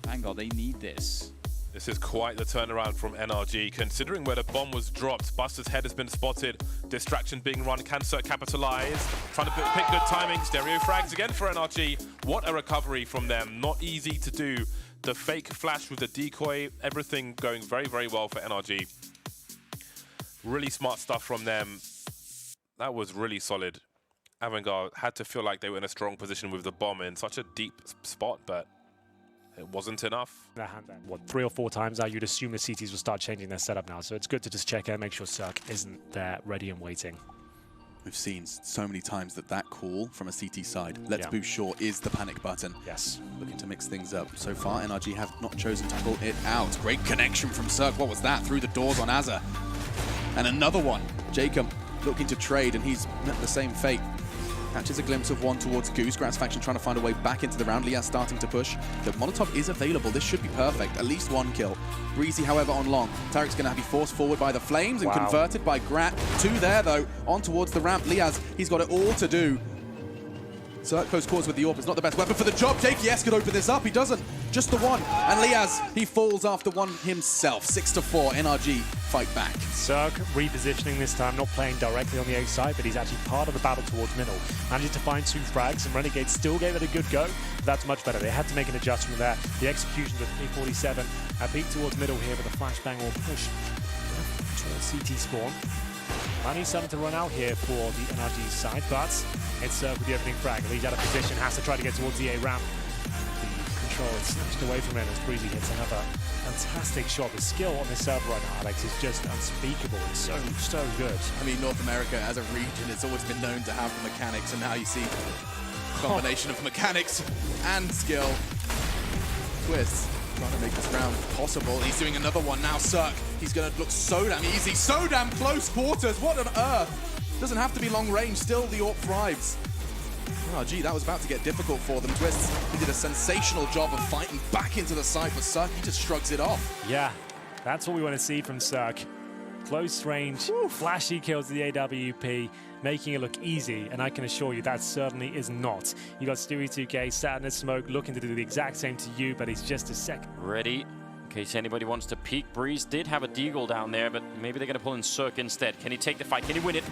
Thank God they need this. This is quite the turnaround from NRG, considering where the bomb was dropped. Buster's head has been spotted. Distraction being run. Can Cerq capitalize? Trying to pick good timing. Stereo frags again for NRG. What a recovery from them. Not easy to do. The fake flash with the decoy. Everything going very, very well for NRG. Really smart stuff from them. That was really solid. Avangard had to feel like they were in a strong position with the bomb in such a deep spot, but it wasn't enough. What, 3 or 4 times now, you'd assume the CTs will start changing their setup now. So it's good to just check in, make sure Cerq isn't there ready and waiting. We've seen so many times that call from a CT side, let's boost short, is the panic button. Yes. Looking to mix things up. So far, NRG have not chosen to pull it out. Great connection from Cerq. What was that? Through the doors on Azza. And another one. Jacob looking to trade, and he's met the same fate. Catches a glimpse of one towards Goose. Grat's faction trying to find a way back into the round. Liaz starting to push. The Molotov is available. This should be perfect. At least one kill. Breezy, however, on long. Tarek's going to be forced forward by the flames and converted by Grat. Two there, though, on towards the ramp. Liaz, he's got it all to do. Cerq goes cause with the AWP. It's not the best weapon for the job. JKS could open this up. He doesn't. Just the one. And Liaz, he falls after one himself. 6-4. NRG fight back. Cerq repositioning this time, not playing directly on the A side, but he's actually part of the battle towards middle. Managed to find 2 frags, and Renegade still gave it a good go. But that's much better. They had to make an adjustment there. The execution of A47 peak towards middle here, but the flashbang will push towards CT spawn. Money's starting to run out here for the NRG side, but it's Cerq with the opening frag. Leads out of position, has to try to get towards the A ramp. The control is snatched away from him as Breezy hits another fantastic shot. The skill on this server right now, Alex, is just unspeakable. It's so good. I mean, North America as a region, it's always been known to have the mechanics, and now you see a combination of mechanics and skill. Twist trying to make this round possible. He's doing another one now. Cerq, he's going to look so damn easy, so damn close quarters. What on earth? Doesn't have to be long range. Still, the AWP thrives. Oh, gee, that was about to get difficult for them. Twist, he did a sensational job of fighting back into the side, but Cerq, he just shrugs it off. Yeah, that's what we want to see from Cerq. Close range, flashy kills to the AWP, making it look easy, and I can assure you that certainly is not. You got Stewie2K sat in the smoke looking to do the exact same to you, but he's just a second. Ready, in case anybody wants to peek. Breeze did have a deagle down there, but maybe they're going to pull in Cerq instead. Can he take the fight? Can he win it?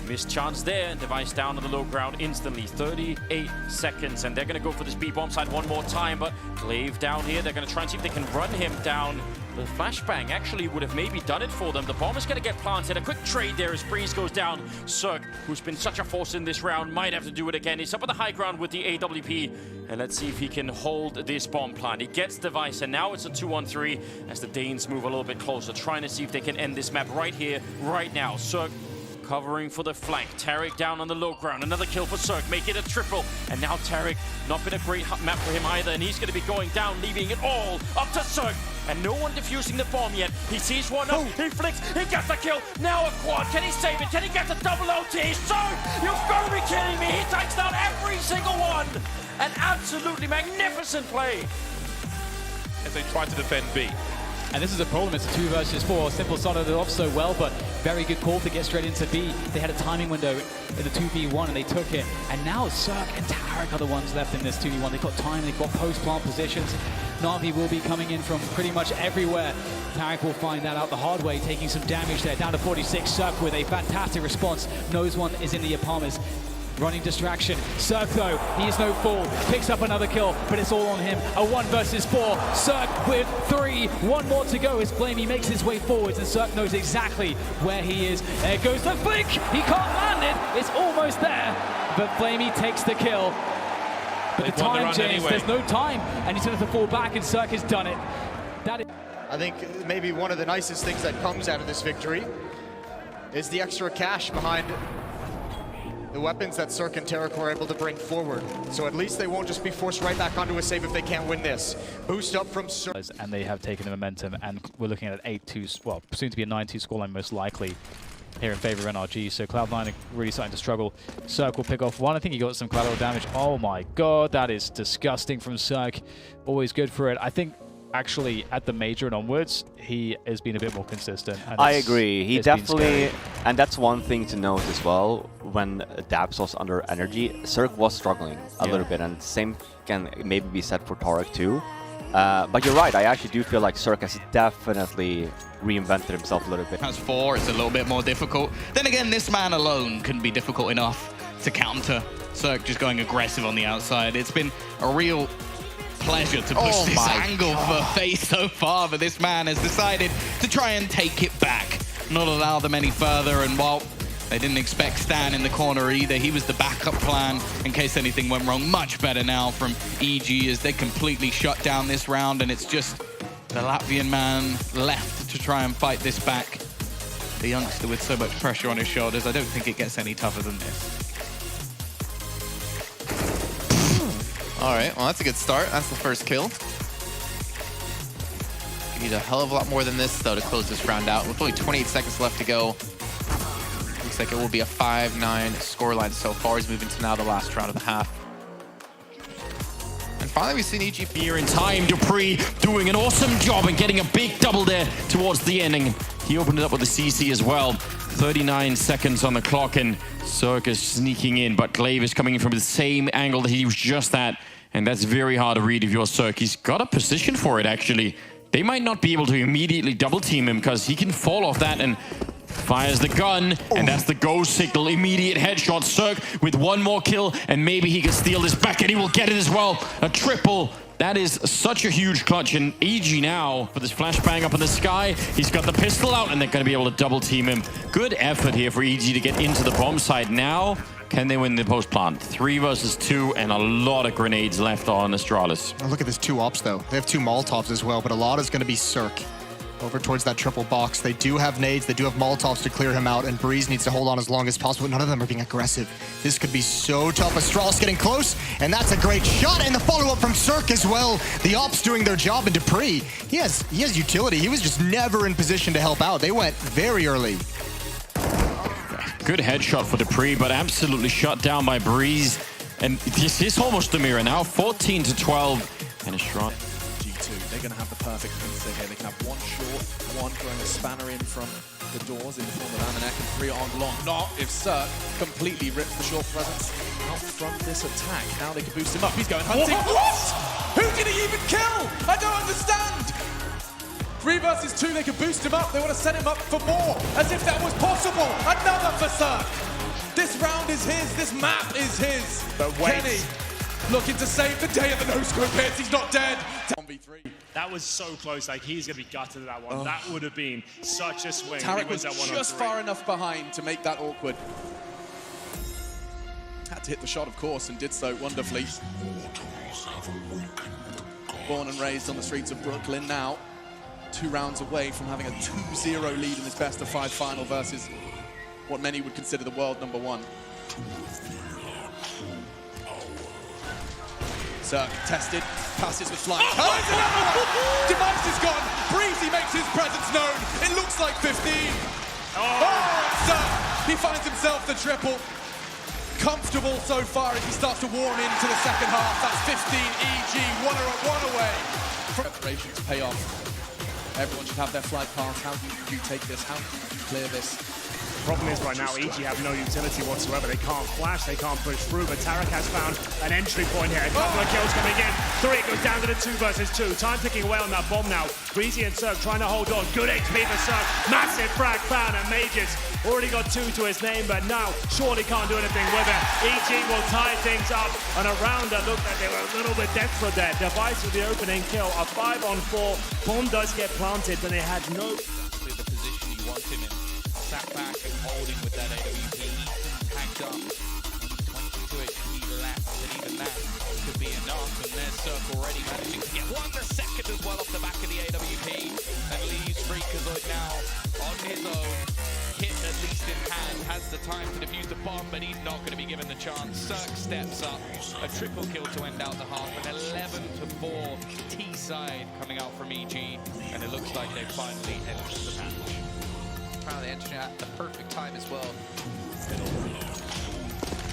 Missed chance there, and Device down on the low ground instantly. 38 seconds, and they're going to go for this B-bomb side one more time, but Glaive down here, they're going to try and see if they can run him down. The flashbang actually would have maybe done it for them. The bomb is going to get planted. A quick trade there as Breeze goes down. Cerq, who's been such a force in this round, might have to do it again. He's up on the high ground with the AWP, and let's see if he can hold this bomb plant. He gets Device, and now it's a 2-on-3 as the Danes move a little bit closer, trying to see if they can end this map right here, right now. Cerq covering for the flank. Tarik down on the low ground. Another kill for Cerq, make it a triple. And now Tarik, not been a great map for him either, and he's going to be going down, leaving it all up to Cerq. And no one defusing the bomb yet. He sees one up, he flicks, he gets the kill. Now a quad, can he save it? Can he get the double OT? Cerq, you've got to be kidding me. He takes down every single one. An absolutely magnificent play. As they try to defend B. And this is a problem, it's a 2 versus 4. Simple started it off so well, but very good call to get straight into B. They had a timing window in the 2v1 and they took it. And now Cerq and Tarik are the ones left in this 2v1. They've got time, they've got post-plant positions. Na'Vi will be coming in from pretty much everywhere. Tarik will find that out the hard way, taking some damage there. Down to 46, Cerq with a fantastic response. Knows one is in the Apartments. Running distraction. Cerq, though, he is no fool. Picks up another kill, but it's all on him. A 1 versus 4. Cerq with 3. One more to go as Flamey makes his way forwards, and Cerq knows exactly where he is. There goes the flick. He can't land it. It's almost there, but Flamey takes the kill. But the time, James, there's no time, and he's going to fall back, and Cerq has done it. That is. I think maybe one of the nicest things that comes out of this victory is the extra cash behind the weapons that Cerq and Tarik were able to bring forward. So at least they won't just be forced right back onto a save if they can't win this. Boost up from Cerq. And they have taken the momentum, and we're looking at an 8-2, well, soon to be a 9-2 scoreline most likely here in favor of NRG. So Cloud9 are really starting to struggle. Cerq will pick off one. I think he got some collateral damage. Oh my god, that is disgusting from Cerq. Always good for it. I think actually at the major and onwards, he has been a bit more consistent. I agree. He definitely, and that's one thing to note as well, when Dabs was under energy, Cerq was struggling a little bit, and same can maybe be said for Tarik too. But you're right, I actually do feel like Cerq has definitely reinvented himself a little bit. As 4, it's a little bit more difficult. Then again, this man alone can be difficult enough to counter. Cerq just going aggressive on the outside. It's been a real pleasure to push this angle for FaZe so far, but this man has decided to try and take it back, not allow them any further. And while they didn't expect Stan in the corner either, he was the backup plan in case anything went wrong. Much better now from EG as they completely shut down this round, and it's just the Latvian man left to try and fight this back. The youngster with so much pressure on his shoulders, I don't think it gets any tougher than this. All right, well, that's a good start. That's the first kill. You need a hell of a lot more than this, though, to close this round out. With only 28 seconds left to go. looks like it will be a 5-9 scoreline so far. He's moving to now the last round of the half. And finally, we've seen EG here in time. Dupree doing an awesome job and getting a big double there towards the end. And he opened it up with the CC as well. 39 seconds on the clock, and Cerq is sneaking in, but Glaive is coming in from the same angle that he was just at, and that's very hard to read if you're Cerq. He's got a position for it, actually. They might not be able to immediately double team him because he can fall off that and fires the gun, and that's the go signal. Immediate headshot. Cerq with one more kill, and maybe he can steal this back, and he will get it as well. A triple. That is such a huge clutch, and EG now for this flashbang up in the sky. He's got the pistol out, and they're going to be able to double team him. Good effort here for EG to get into the bomb site. Now, can they win the post plant? 3 versus 2, and a lot of grenades left on Astralis. Oh, look at this 2 ops, though. They have 2 Molotovs as well, but a lot is going to be Cerq over towards that triple box. They do have nades, they do have Molotovs to clear him out, and Breeze needs to hold on as long as possible. None of them are being aggressive. This could be so tough. Astralis getting close, and that's a great shot, and the follow-up from Cerq as well. The ops doing their job, and Dupree, he has utility. He was just never in position to help out. They went very early. Good headshot for Dupree, but absolutely shut down by Breeze. And this is almost the mirror now, 14-12, and a strong. They're going to have the perfect pincer here. They can have one short, one throwing a spanner in from the doors in the form of Amanek, and 3 on long. Not if Cerq completely rips the short presence out from this attack. Now they can boost him up. He's going hunting. What? Who did he even kill? I don't understand. 3 versus 2, they can boost him up. They want to set him up for more, as if that was possible. Another for Cerq. This round is his. This map is his. But wait. Kenny looking to save the day at the no-scope hits. He's not dead. 1v3. That was so close. Like, he's going to be gutted at that one. Oh. That would have been such a swing. Tarek was just far enough behind to make that awkward. Had to hit the shot, of course, and did so wonderfully. Born and raised on the streets of Brooklyn now. 2 rounds away from having a 2-0 lead in this best-of-5 final versus what many would consider the world #1. Cerq tested, passes with flying colors, another one! Device is gone, Breezy makes his presence known, it looks like 15. Oh, Cerq, he finds himself the triple. Comfortable so far as he starts to warm into the second half. That's 15 EG, one away. Preparations pay off. Everyone should have their flight path. How do you take this? How do you clear this? The problem is right now, EG have no utility whatsoever. They can't flash, they can't push through, but Tarek has found an entry point here. A couple of kills coming in. 3 goes down to the 2 versus 2. Time ticking away on that bomb now. Breezy and Cerq trying to hold on. Good XP for Cerq. Massive frag found, and Mages already got 2 to his name, but now surely can't do anything with it. EG will tie things up on a round that looked like they were a little bit desperate there. Device with the opening kill. A 5-on-4. Bomb does get planted, but they had no... The position you want him in. Sat back and holding with that AWP. Packed up. 22 HP left, and even that could be enough. And there's Cerq already managing to get 1 second as well off the back of the AWP. And leaves Freakazoid now on his own. Hit at least in hand, has the time to defuse the bomb, but he's not going to be given the chance. Cerq steps up, a triple kill to end out the half, an 11-4 T-side coming out from EG, and it looks like they finally entered the match. Apparently entering at the perfect time as well.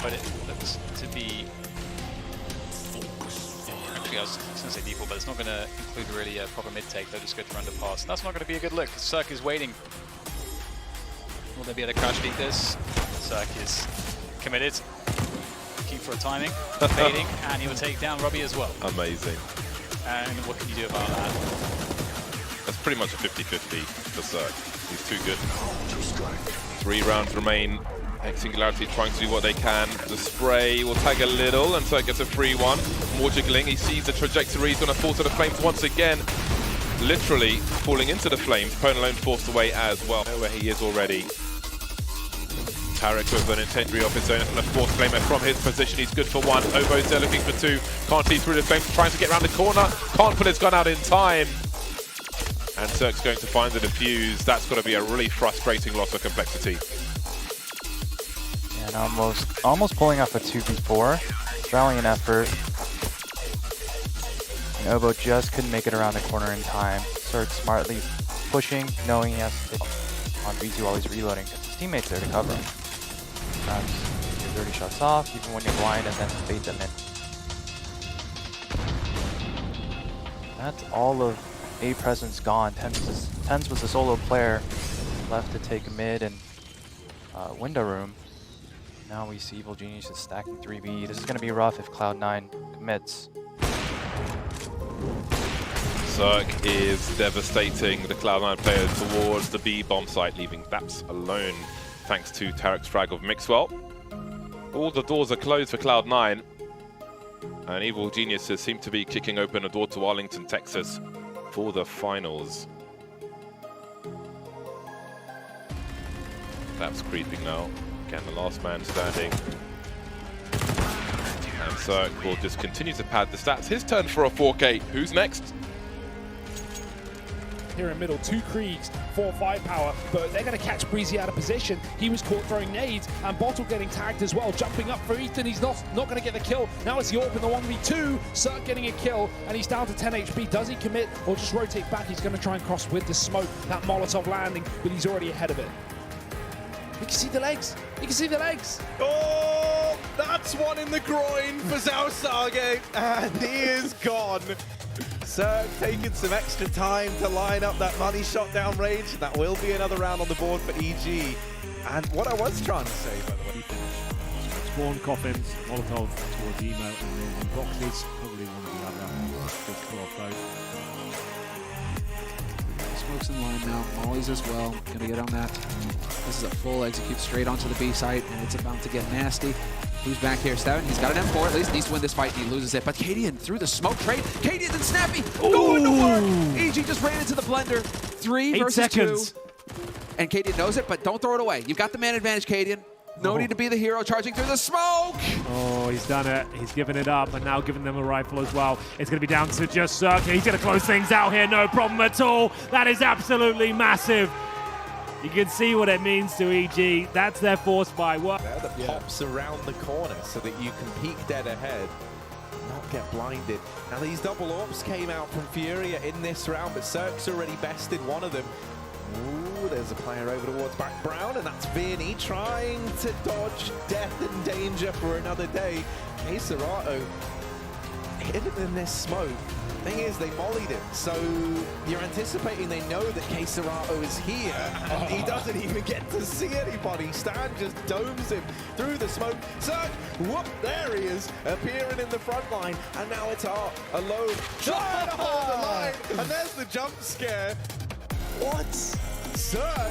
But it looks to be... Actually, I was going to say default, but it's not going to include really a proper mid-take. They'll just go to underpass. That's not going to be a good look, because Cerq is waiting. Will they be able to crash beat this? Cerq is committed. Looking for a timing, fading, and he will take down Robbie as well. Amazing. And what can you do about that? That's pretty much a 50-50 for Cerq. He's too good. 3 rounds remain. Singularity trying to do what they can. The spray will tag a little, and Cerq gets a free one. More jiggling. He sees the trajectory. He's going to fall to the flames once again. Literally falling into the flames. Opponent alone forced away as well. Know where he is already. Tarek with an incendiary of his own and a forced flamer from his position. He's good for 1. Obo's there looking for 2. Can't see through the flames. Trying to get around the corner. Can't put his gun out in time. And Cerq's going to find the defuse. That's got to be a really frustrating loss of complexity. And almost pulling off a 2v4. Valiant effort. And Obo just couldn't make it around the corner in time. Cerq smartly pushing, knowing he has to take on V2 while he's reloading. His teammates there to cover him. sometimes your dirty shots off, even when you're blind, and then bait them in. That's all of A presence gone. Tens was a solo player left to take mid and window room. Now we see Evil Genius is stacking 3B. This is going to be rough if Cloud9 commits. Cerq is devastating the Cloud9 players towards the B bomb site, leaving Daps alone thanks to Tarek's frag of Mixwell. All the doors are closed for Cloud9, and Evil Geniuses seem to be kicking open a door to Arlington, Texas for the finals. Daps creeping now. Again, the last man standing. And Cerq will just continue to pad the stats. His turn for a 4K. Who's next? Here in middle, 2 Kriegs, 4 firepower, but they're going to catch Breezy out of position. He was caught throwing nades, and Bottle getting tagged as well. Jumping up for Ethan, he's not going to get the kill. Now it's Yorp in the 1v2, Cerq getting a kill, and he's down to 10 HP. Does he commit or just rotate back? He's going to try and cross with the smoke, that Molotov landing, but he's already ahead of it. You can see the legs. You can see the legs. Oh, that's one in the groin for Zaussage, and he is gone. Cerq taking some extra time to line up that money shot down range. That will be another round on the board for EG. And what I was trying to say, by the way. Spawn coffins, Molotov towards Emo, and then boxes. Probably one or the other. Just pull off both. Smokes in line now. Molly's as well. Gonna get on that. This is a full execute straight onto the B site, and it's about to get nasty. Who's back here? Steven, he's got an M4, at least needs to win this fight, and he loses it. But Cadian through the smoke trade. Cadian and Snappy going to work. EG just ran into the blender. 3 versus seconds. 2. And Cadian knows it, but don't throw it away. You've got the man advantage, Cadian. No need to be the hero charging through the smoke. Oh, he's done it. He's given it up, and now giving them a rifle as well. It's going to be down to just Cerq. He's going to close things out here. No problem at all. That is absolutely massive. You can see what it means to EG. That's their force buy. What? That pops around the corner so that you can peek dead ahead, not get blinded. Now these double orbs came out from Furia in this round, but Cerq's already bested one of them. Ooh, there's a player over towards back Brown, and that's Vinny trying to dodge death and danger for another day. Serato hidden in this smoke. Thing is, they mollied him, so you're anticipating they know that Serato is here, and he doesn't even get to see anybody. Stan just domes him through the smoke. Cerq, whoop, there he is, appearing in the front line, and now it's Art alone, trying to hold the line, and there's the jump scare. What? Cerq?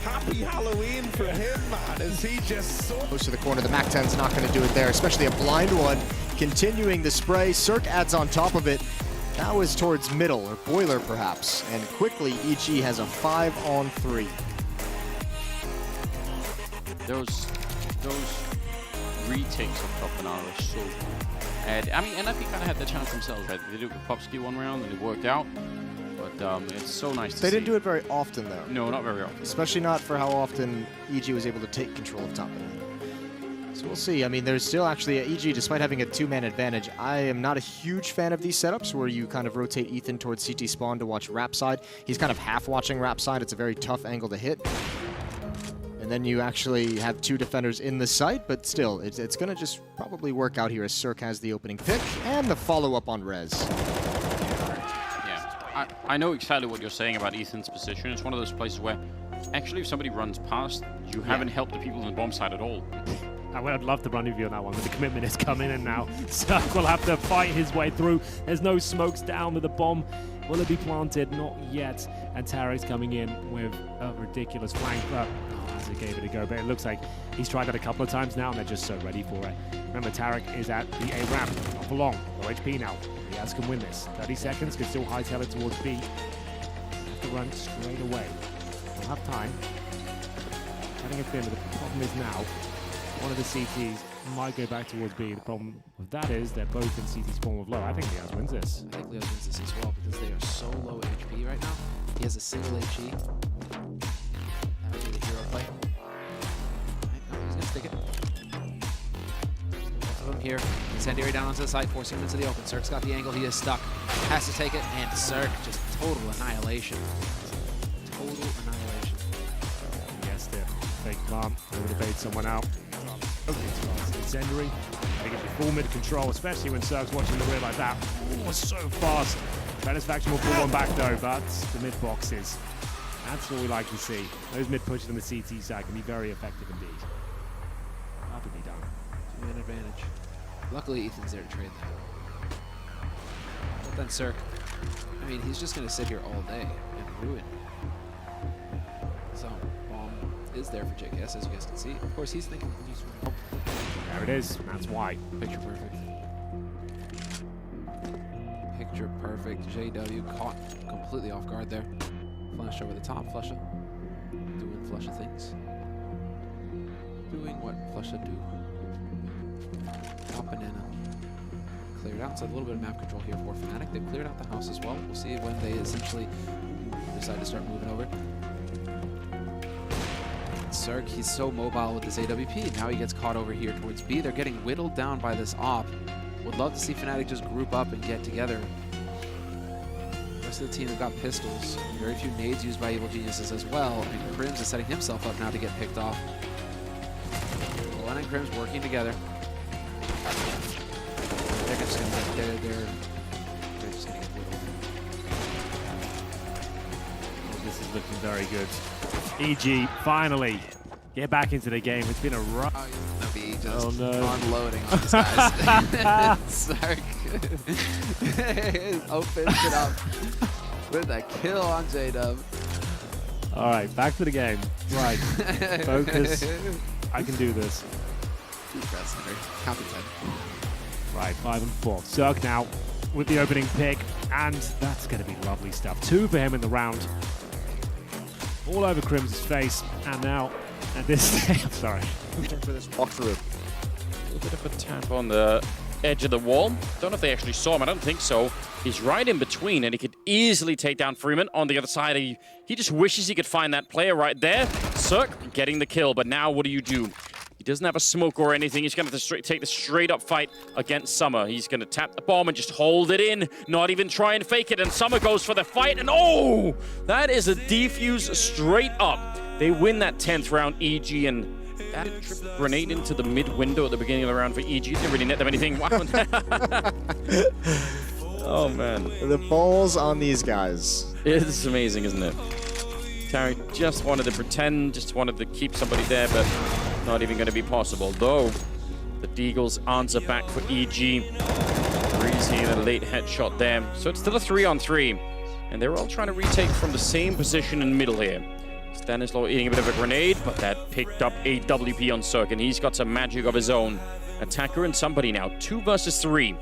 Happy Halloween for him, man, as he just saw. Close to the corner, the MAC-10's not going to do it there, especially a blind one. Continuing the spray, Cerq adds on top of it. Now is towards middle, or boiler perhaps, and quickly EG has a 5-on-3. Those retakes of top banana are so good. And I mean, NFP kind of had the chance themselves, right? They did it with Popsky one round and it worked out. But it's so nice to see. They didn't do it very often, though. No, not very often. Especially not for how often EG was able to take control of top banana. So we'll see. I mean, there's still actually EG, despite having a 2-man advantage. I am not a huge fan of these setups where you kind of rotate Ethan towards CT spawn to watch rap side. He's kind of half watching rap side. It's a very tough angle to hit. And then you actually have 2 defenders in the site, but still, it's going to just probably work out here as Cerq has the opening pick and the follow-up on Rez. Yeah, I know exactly what you're saying about Ethan's position. It's one of those places where actually if somebody runs past, you haven't helped the people on the bomb side at all. I'd love to run with you on that one, but the commitment is coming in now. Cerq will have to fight his way through. There's no smokes down with the bomb. Will it be planted? Not yet. And Tarek's coming in with a ridiculous flank. As he gave it a go, but it looks like he's tried that a couple of times now, and they're just so ready for it. Remember, Tarek is at the A ramp, not for long. Low HP now. Diaz can win this. 30 seconds, can still hightail it towards B. Have to run straight away. We'll have time. Cutting a fin, but the problem is now, one of the CTs might go back towards B. The problem with that is they're both in CT spawn with low. I think Leoz wins this. I think Leoz wins this as well because they are so low HP right now. He has a single HE. That would be the hero play. Alright, no, he's gonna stick it. Both of them here. Incendiary down onto the side, forcing him into the open. Cerq's got the angle, he is stuck. Has to take it, and Cerq just total annihilation. Total annihilation. Yes, there. fake plant. They would have bait someone out. Okay, it's incendiary. They get the full mid control, especially when Cerq's watching the rear like that. Oh, so fast. Venice Faction will pull one back though, but the mid boxes. That's what we like to see. Those mid pushes on the CT side can be very effective indeed. Perfectly done. Two-man advantage. Luckily, Ethan's there to trade that. But then Cerq, I mean, he's just going to sit here all day and ruin. So, bomb is there for JKS, as you guys can see. Of course, he's thinking. There it is. That's why. Picture perfect. Picture perfect. JW caught completely off guard there. Flash over the top. Flusha doing Flusha things. Doing what Flusha do. Top banana. Cleared out. So a little bit of map control here for Fnatic. They've cleared out the house as well. We'll see when they essentially decide to start moving over. Cerq, he's so mobile with this AWP. Now he gets caught over here towards B. They're getting whittled down by this op. Would love to see Fnatic just group up and get together. The rest of the team have got pistols. Very few nades used by Evil Geniuses as well. And Crims is setting himself up now to get picked off. Glenn and Crims working together. They're just gonna they're just gonna get whittled. Oh, this is looking very good. EG finally get back into the game. It's been a rough. Just unloading on these guys. Cerq opens it up with a kill on JW. All right, back to the game. Right, focus. I can do this. Deep breaths, Henry. Count to 10. Right, 5 and 4. Cerq now with the opening pick, and that's going to be lovely stuff. 2 for him in the round. All over Crim's face, and now at this stage, I'm sorry. For this walkthrough. A little bit of a tap on the edge of the wall. Don't know if they actually saw him. I don't think so. He's right in between, and he could easily take down Freeman on the other side. He just wishes he could find that player right there. Cerq getting the kill, but now what do you do? He doesn't have a smoke or anything. He's going to have to take the straight-up fight against Summer. He's going to tap the bomb and just hold it in, not even try and fake it. And Summer goes for the fight, and oh! That is a defuse straight up. They win that 10th round, EG, and that grenade into the mid-window at the beginning of the round for EG. Didn't really net them anything. Wow. Oh, man. The balls on these guys. It's amazing, isn't it? Tarek just wanted to pretend, just wanted to keep somebody there, but not even going to be possible. Though, the Deagles answer back for EG. Breezy and a late headshot there. So it's still a 3-on-3. And they're all trying to retake from the same position in the middle here. Stanislaw eating a bit of a grenade, but that picked up a WP on Cerq, and he's got some magic of his own. Attacker and somebody now, 2 versus 3.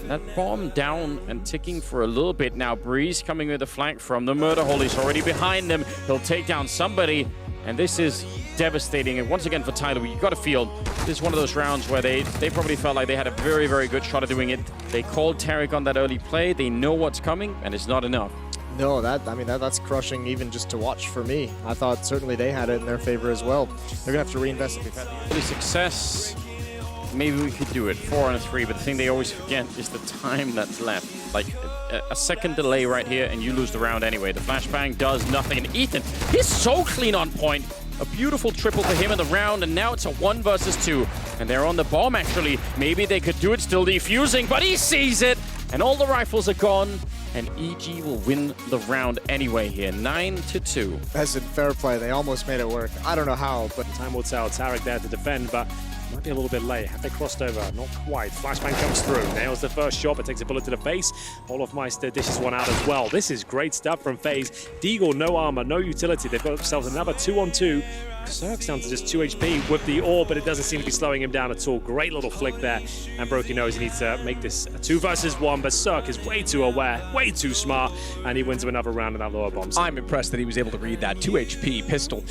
That bomb down and ticking for a little bit now. Breeze coming with a flank from the murder hole. He's already behind them. He'll take down somebody, and this is devastating. And once again for Tyler, you got to feel this is one of those rounds where they probably felt like they had a very, very good shot at doing it. They called Tarek on that early play. They know what's coming, and it's not enough. No, that's crushing even just to watch for me. I thought certainly they had it in their favor as well. They're going to have to reinvest if we've had early success. Maybe we could do it 4-on-3, but the thing they always forget is the time that's left. Like a second delay right here, and you lose the round anyway. The flashbang does nothing, and Ethan, he's so clean on point. A beautiful triple for him in the round, and now it's a 1 versus 2. And they're on the bomb, actually. Maybe they could do it, still defusing, but he sees it, and all the rifles are gone. And EG will win the round anyway here, 9-2. That's a fair play. They almost made it work. I don't know how, but time will tell. Tarek there to defend, but might be a little bit late. Have they crossed over? Not quite. Flashbang comes through. Nails the first shot, but takes a bullet to the face. Olofmeister dishes one out as well. This is great stuff from FaZe. Deagle, no armor, no utility. They've got themselves another 2-on-2. Cerq's down to just 2 HP with the orb, but it doesn't seem to be slowing him down at all. Great little flick there. And Brokey knows he needs to make this a 2 versus 1, but Cerq is way too aware, way too smart, and he wins another round in that lower bomb. I'm impressed that he was able to read that 2 HP pistol.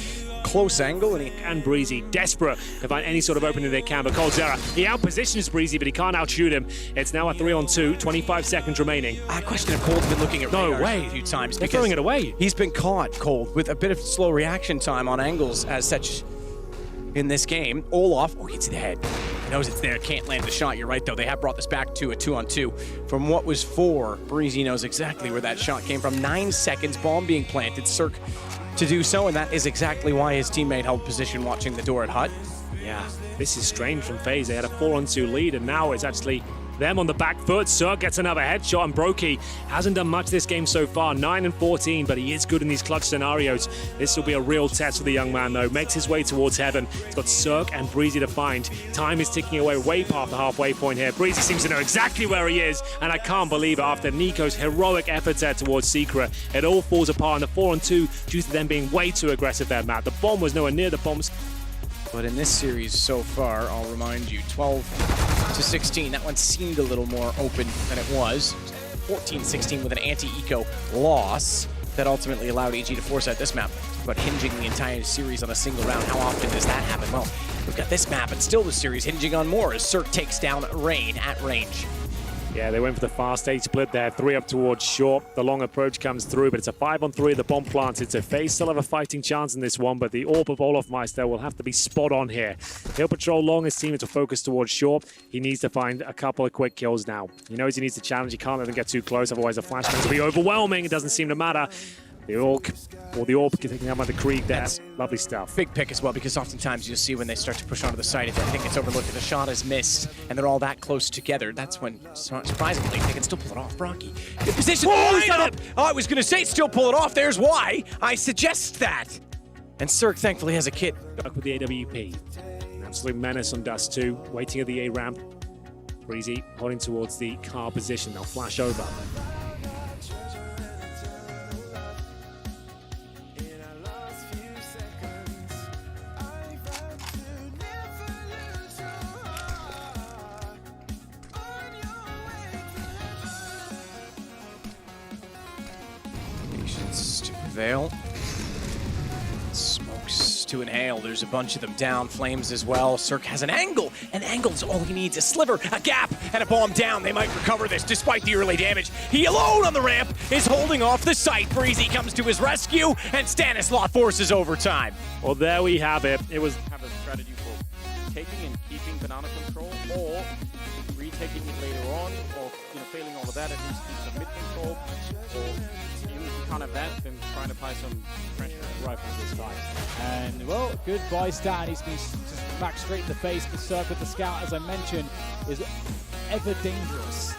Close angle, and Breezy desperate to find any sort of opening they can, but Coldzera, he outpositions Breezy, but he can't outshoot him. It's now a 3-on-2, 25 seconds remaining. I question if Cold's been looking at radars a few times. They're throwing it away. He's been caught, Cold, with a bit of slow reaction time on angles as such in this game. Olaf, oh, hits the head. He knows it's there, can't land the shot. You're right, though. They have brought this back to a 2-on-2. From what was 4, Breezy knows exactly where that shot came from. 9 seconds, bomb being planted. Cerq to do so, and that is exactly why his teammate held position watching the door at Hut. Yeah, this is strange from FaZe. They had a 4-on-2 lead, and now it's actually them on the back foot. Cerq gets another headshot, and Brokey hasn't done much this game so far. 9 and 14, but he is good in these clutch scenarios. This will be a real test for the young man, though. Makes his way towards heaven. He's got Cerq and Breezy to find. Time is ticking away way past the halfway point here. Breezy seems to know exactly where he is, and I can't believe it. After Nico's heroic efforts there towards Secret, it all falls apart in the 4-on-2 due to them being way too aggressive there, Matt. The bomb was nowhere near the bombs. But in this series so far, I'll remind you, 12-16, that one seemed a little more open than it was. 14-16 with an anti-eco loss that ultimately allowed EG to force out this map. But hinging the entire series on a single round, how often does that happen? Well, we've got this map, and still the series hinging on more as Cerq takes down Rain at range. Yeah, they went for the fast 8 split there, 3 up towards short. The long approach comes through, but it's a 5-on-3. The bomb planted, so FaZe still have a fighting chance in this one, but the AWP of Olofmeister will have to be spot on here. He'll patrol long, his team to focus towards short. He needs to find a couple of quick kills now. He knows he needs to challenge, he can't let them get too close, otherwise the flashbangs will be overwhelming. It doesn't seem to matter. The AWP taking out by the Krieg there. That's lovely stuff. Big pick as well, because oftentimes you'll see when they start to push onto the site, if everything gets overlooked, if a shot is missed, and they're all that close together, that's when, surprisingly, they can still pull it off. Brocky, good position. Oh, he's done it! Oh, I was going to say still pull it off. There's why I suggest that. And Cerq thankfully has a kit. Back with the AWP. An absolute menace on Dust 2, waiting at the A ramp. Breezy holding towards the car position. They'll flash over. To prevail. Smokes to inhale. There's a bunch of them down. Flames as well. Cerq has an angle. An angle's all he needs. A sliver, a gap, and a bomb down. They might recover this despite the early damage. He alone on the ramp is holding off the site. Breezy comes to his rescue, and Stanislav forces overtime. Well, there we have it. It was have a strategy for taking and keeping banana control, or retaking it later on, or failing all of that, at least keep some mid control, or can't have that, then trying to apply some pressure rifles this time. And, well, good by Stan. He's been just back straight in the face. The Cerq with the scout, as I mentioned, is ever dangerous.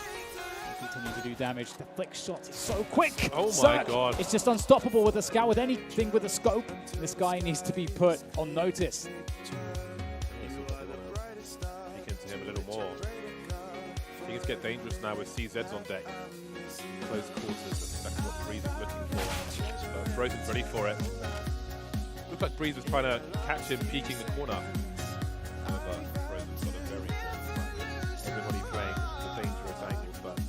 Continue to do damage. The flick shot is so quick. Oh my God. It's just unstoppable with the scout. With anything with a scope, this guy needs to be put on notice. Speaking to him a little more. Things get dangerous now with CZs on deck. Close quarters, and that's what Breeze is looking for. Frozen's ready for it. Looked like Breeze was trying to catch him peeking the corner. However, Frozen's got a very good front. Everybody playing the dangerous angle, but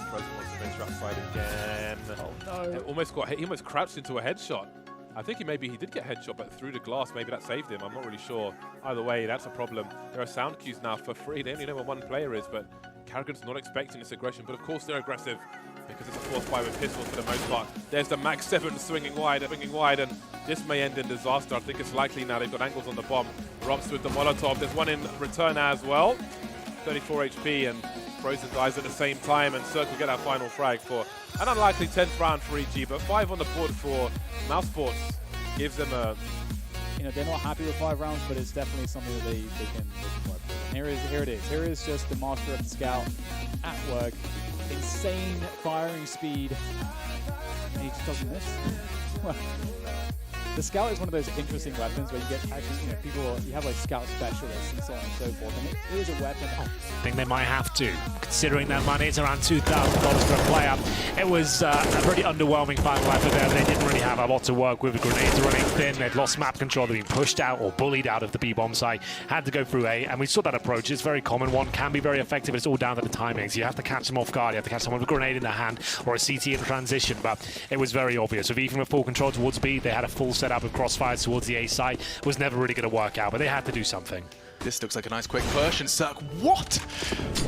Frozen wants to venture outside again. Oh no. He almost crouched into a headshot. I think he did get headshot, but through the glass, maybe that saved him. I'm not really sure. Either way, that's a problem. There are sound cues now for free. They only know where one player is, but Karrigan's not expecting this aggression. But of course they're aggressive because it's a force fire with pistols for the most part. There's the Max 7 swinging wide, and this may end in disaster. I think it's likely now. They've got angles on the bomb. Robs with the Molotov. There's one in return as well. 34 HP, and Frozen dies at the same time, and Cerq will get our final frag for an unlikely 10th round for EG, but 5 on the board for Mousesports gives them a... They're not happy with 5 rounds, but it's definitely something that they can work with. And here it is. Here is just the master of the scout at work. Insane firing speed. And he just doesn't miss. Well, the scout is one of those interesting weapons where you get actually, you have like scout specialists and so on and so forth. And it is a weapon. I think they might have to, considering that money. It's around $2,000 for a player. It was a pretty underwhelming final effort there. They didn't really have a lot to work with. The grenades running thin. They'd lost map control. They'd been pushed out or bullied out of the B-bomb site. Had to go through A, and we saw that approach. It's a very common one. Can be very effective. It's all down to the timings. You have to catch them off guard. You have to catch someone with a grenade in their hand or a CT in transition. But it was very obvious. With even with full control towards B, they had a full setup of crossfires towards the A site. It was never really going to work out, but they had to do something. This looks like a nice quick push, and Cerq, what?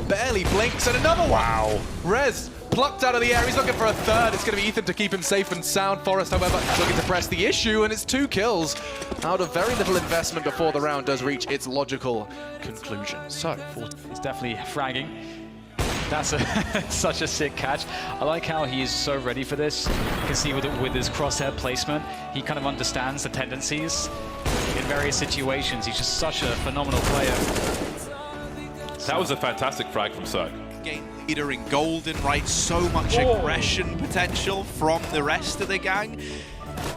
Barely blinks, and another one. Wow. Rez plucked out of the air. He's looking for a third. It's going to be Ethan to keep him safe and sound. Forrest, however, looking to press the issue, and it's 2 kills out of very little investment before the round does reach its logical conclusion. So, it's definitely fragging. That's such a sick catch. I like how he is so ready for this. You can see with his crosshair placement, he kind of understands the tendencies in various situations. He's just such a phenomenal player. That was a fantastic frag from Cerq. Game leader in Golden, right? So much aggression potential from the rest of the gang.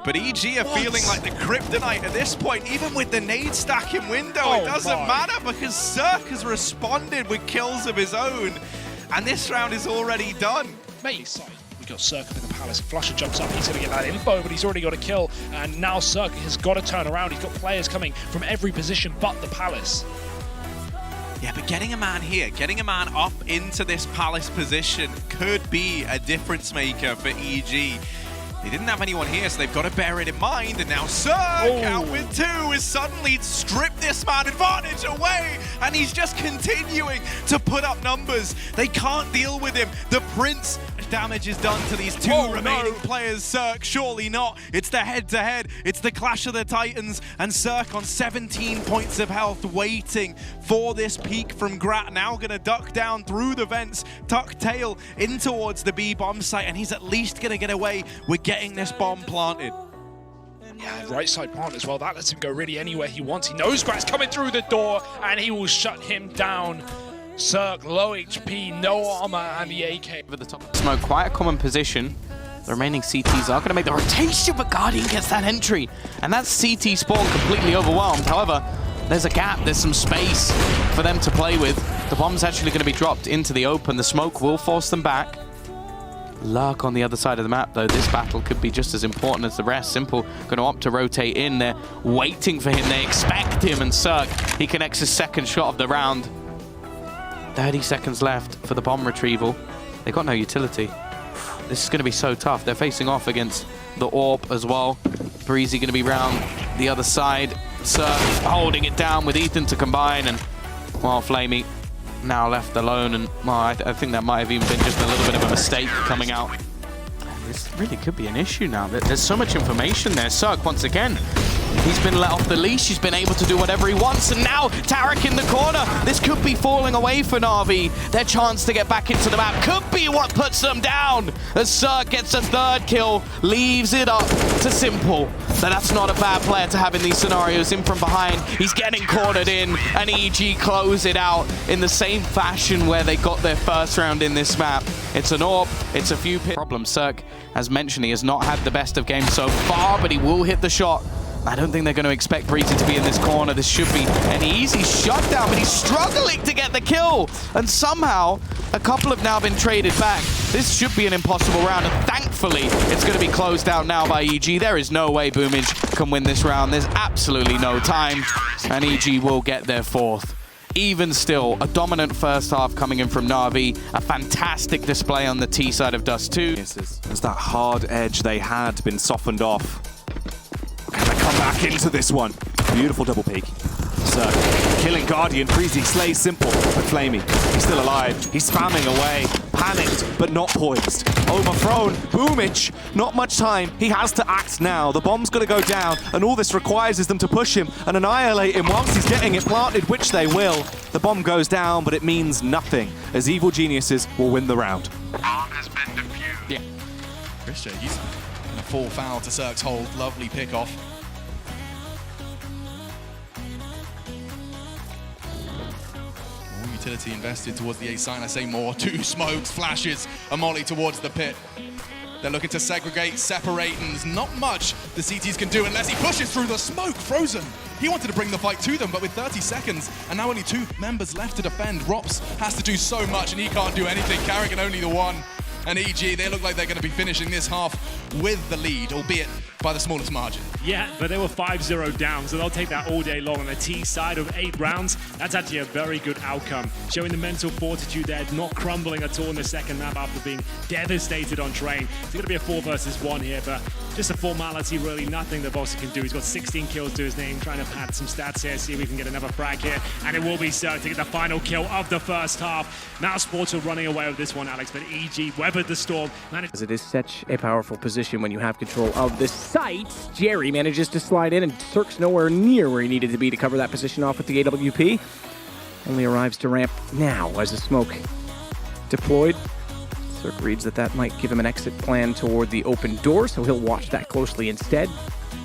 But EG are feeling like the kryptonite at this point, even with the nade stack in window. It doesn't matter because Cerq has responded with kills of his own. And this round is already done. Mate, we got Cerq up in the Palace. Flusher jumps up, he's going to get that info, but he's already got a kill. And now Cerq has got to turn around. He's got players coming from every position but the Palace. Yeah, but getting a man here, getting a man up into this Palace position could be a difference maker for EG. They didn't have anyone here, so they've got to bear it in mind. And now Cerq out with 2 has suddenly stripped this man advantage away. And he's just continuing to put up numbers. They can't deal with him. The Prince damage is done to these 2 remaining players. Cerq, surely not. It's the head-to-head. It's the clash of the Titans. And Cerq on 17 points of health, waiting for this peek from Grat. Now going to duck down through the vents, tuck tail in towards the B bomb site. And he's at least going to get away with getting this bomb planted. Yeah, right side plant as well. That lets him go really anywhere he wants. He knows Grat's coming through the door, and he will shut him down. Cerq, low HP, no armor, and the AK over the top. Smoke, quite a common position. The remaining CTs are going to make the rotation, but Guardian gets that entry. And that's CT spawn completely overwhelmed. However, there's a gap, there's some space for them to play with. The bomb's actually going to be dropped into the open. The smoke will force them back. Lurk on the other side of the map, though. This battle could be just as important as the rest. Simple going to opt to rotate in. They're waiting for him. They expect him, and Cerq, he connects his second shot of the round. 30 seconds left for the bomb retrieval. They got no utility. This is going to be so tough. They're facing off against the AWP as well. Breezy going to be round the other side. Cerq holding it down with Ethan to combine, and well, Flamey now left alone, and well, I think that might have even been just a little bit of a mistake coming out. This really could be an issue now. There's so much information there. Cerq, once again, he's been let off the leash. He's been able to do whatever he wants, and now Tarek in the corner. This could be falling away for Na'Vi. Their chance to get back into the map could be what puts them down, as Cerq gets a 3rd kill, leaves it up to Simple. So that's not a bad player to have in these scenarios. In from behind, he's getting cornered in, and EG close it out in the same fashion where they got their first round in this map. It's an AWP, it's a few problems. Cerq, as mentioned, he has not had the best of games so far, but he will hit the shot. I don't think they're going to expect Breezy to be in this corner. This should be an easy shutdown, but he's struggling to get the kill. And somehow, a couple have now been traded back. This should be an impossible round, and thankfully, it's going to be closed out now by EG. There is no way Boomage can win this round. There's absolutely no time, and EG will get their 4th. Even still, a dominant first half coming in from Na'Vi. A fantastic display on the T side of Dust 2. As that hard edge they had been softened off. Can they come back into this one? Beautiful double peek. Cerq killing Guardian. Breezy slays Simple, but Flamey, he's still alive. He's spamming away. Panicked, but not poised. Overthrown. Boomage. Not much time. He has to act now. The bomb's got to go down, and all this requires is them to push him and annihilate him whilst he's getting it planted, which they will. The bomb goes down, but it means nothing, as Evil Geniuses will win the round. Bomb has been defused. Yeah. Christian, he's going to fall foul to Cerq's hold. Lovely pick off. Utility invested towards the A sign. I say more. 2 smokes, flashes, a molly towards the pit. They're looking to segregate, separate, and there's not much the CTs can do unless he pushes through the smoke. Frozen. He wanted to bring the fight to them, but with 30 seconds and now only 2 members left to defend, Rops has to do so much, and he can't do anything. Carrigan only the 1. And EG, they look like they're going to be finishing this half with the lead, albeit by the smallest margin. Yeah, but they were 5-0 down, so they'll take that all day long. On the T side of 8 rounds, that's actually a very good outcome. Showing the mental fortitude there, not crumbling at all in the second map after being devastated on train. It's going to be a 4 versus 1 here, but just a formality, really nothing that Bossa can do. He's got 16 kills to his name, trying to pad some stats here, see if we can get another frag here. And it will be Cerq to get the final kill of the first half. Now Sports are running away with this one, Alex, but EG weathered the storm. As it is such a powerful position when you have control of this site, Jerry manages to slide in, and Cerq's nowhere near where he needed to be to cover that position off with the AWP. Only arrives to ramp now as the smoke deployed. Cerq reads that might give him an exit plan toward the open door, so he'll watch that closely instead.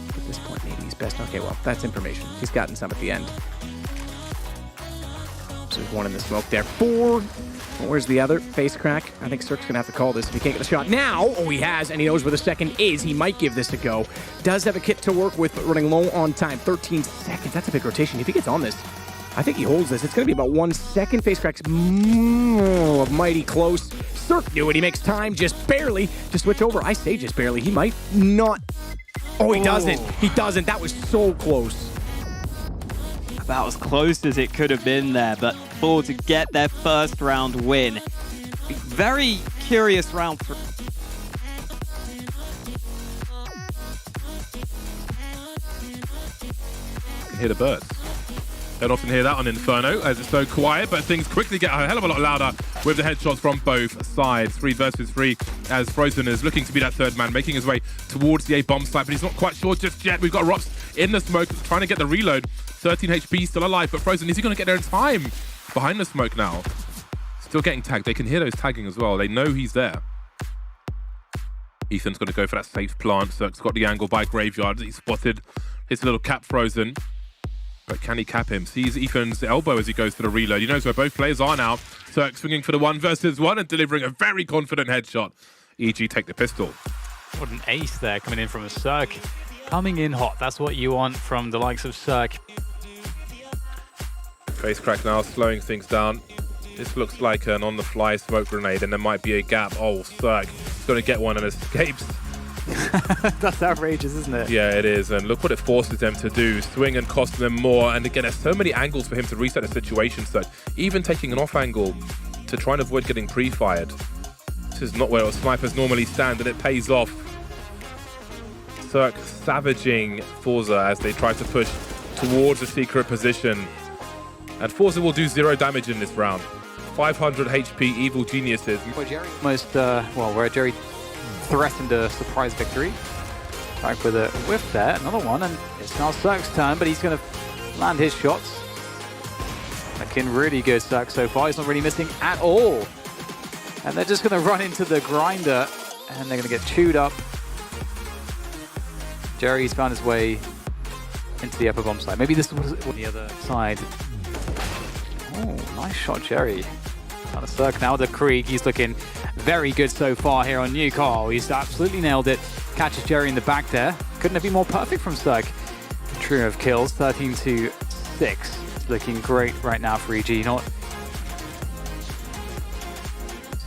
At this point, maybe he's best. Okay, well, that's information. He's gotten some at the end. So there's one in the smoke there. 4. Where's the other? Face crack. I think Cerq's gonna have to call this if he can't get the shot now. Oh, he has, and he knows where the second is. He might give this a go. Does have a kit to work with, but running low on time. 13 seconds. That's a big rotation. If he gets on this, I think he holds this. It's gonna be about 1 second. Face crack's mighty close. Cerq knew it. He makes time just barely to switch over. I say just barely. He might not. Oh, he doesn't. He doesn't. That was so close. About as close as it could have been there, but Full to get their first round win. Very curious round for... You can hear the birds. Don't often hear that on Inferno as it's so quiet, but things quickly get a hell of a lot louder with the headshots from both sides. 3 versus 3 as Frozen is looking to be that third man, making his way towards the A bomb site, but he's not quite sure just yet. We've got Rops in the smoke, trying to get the reload. 13 HP, still alive, but Frozen, is he going to get there in time? Behind the smoke now. Still getting tagged. They can hear those tagging as well. They know he's there. Ethan's going to go for that safe plant. Cerq's got the angle by Graveyard. He spotted his little cap Frozen. But can he cap him? Sees Ethan's elbow as he goes for the reload. He knows where both players are now. Cerq swinging for the 1 versus 1 and delivering a very confident headshot. EG take the pistol. What an ace there coming in from a Cerq. Coming in hot. That's what you want from the likes of Cerq. Face crack now, slowing things down. This looks like an on-the-fly smoke grenade, and there might be a gap. Oh, Cerq is going to get one and escapes. That's outrageous, isn't it? Yeah, it is, and look what it forces them to do. Swing and cost them more, and again, there's so many angles for him to reset the situation, so even taking an off angle to try and avoid getting pre-fired. This is not where snipers normally stand, and it pays off. Cerq savaging Forza as they try to push towards a secret position. And Forza will do 0 damage in this round. 500 HP Evil Geniuses. Where Jerry threatened a surprise victory. Back with a whiff there, another one, and it's now Cerq's turn, but he's going to land his shots. Looking really good, Cerq so far. He's not really missing at all. And they're just going to run into the grinder, and they're going to get chewed up. Jerry's found his way into the upper bomb side. Maybe this was on the other side. Oh, nice shot, Jerry. On a Cerq now with the Krieg. He's looking very good so far here on Nuke. Oh, he's absolutely nailed it. Catches Jerry in the back there. Couldn't have been more perfect from Cerq. Trio of kills, 13-6. It's looking great right now for EG. Not.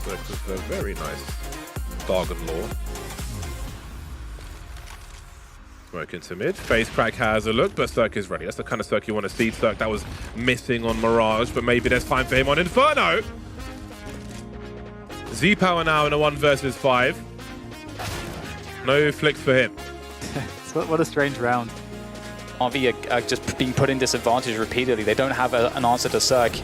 Cerq with a very nice Dargon Law. Smoke into mid. Face crack has a look, but Cerq is ready. That's the kind of Cerq you want to see. Cerq that was missing on Mirage, but maybe there's time for him on Inferno. Z-Power now in a 1 versus 5. No flicks for him. What a strange round. RV are just being put in disadvantage repeatedly. They don't have an answer to Cerq.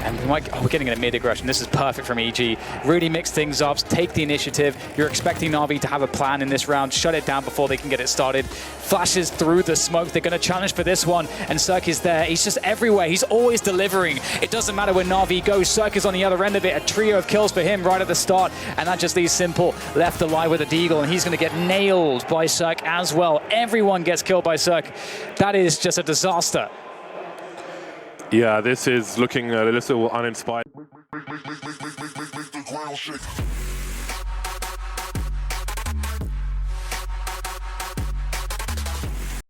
And we're getting a mid-aggression. This is perfect from EG. Really mix things up, take the initiative. You're expecting Na'Vi to have a plan in this round, shut it down before they can get it started. Flashes through the smoke. They're going to challenge for this one, and Cerq is there. He's just everywhere. He's always delivering. It doesn't matter where Na'Vi goes. Cerq is on the other end of it. A trio of kills for him right at the start, and that just leaves Simple left alive with a deagle, and he's going to get nailed by Cerq as well. Everyone gets killed by Cerq. That is just a disaster. Yeah, this is looking a little uninspired.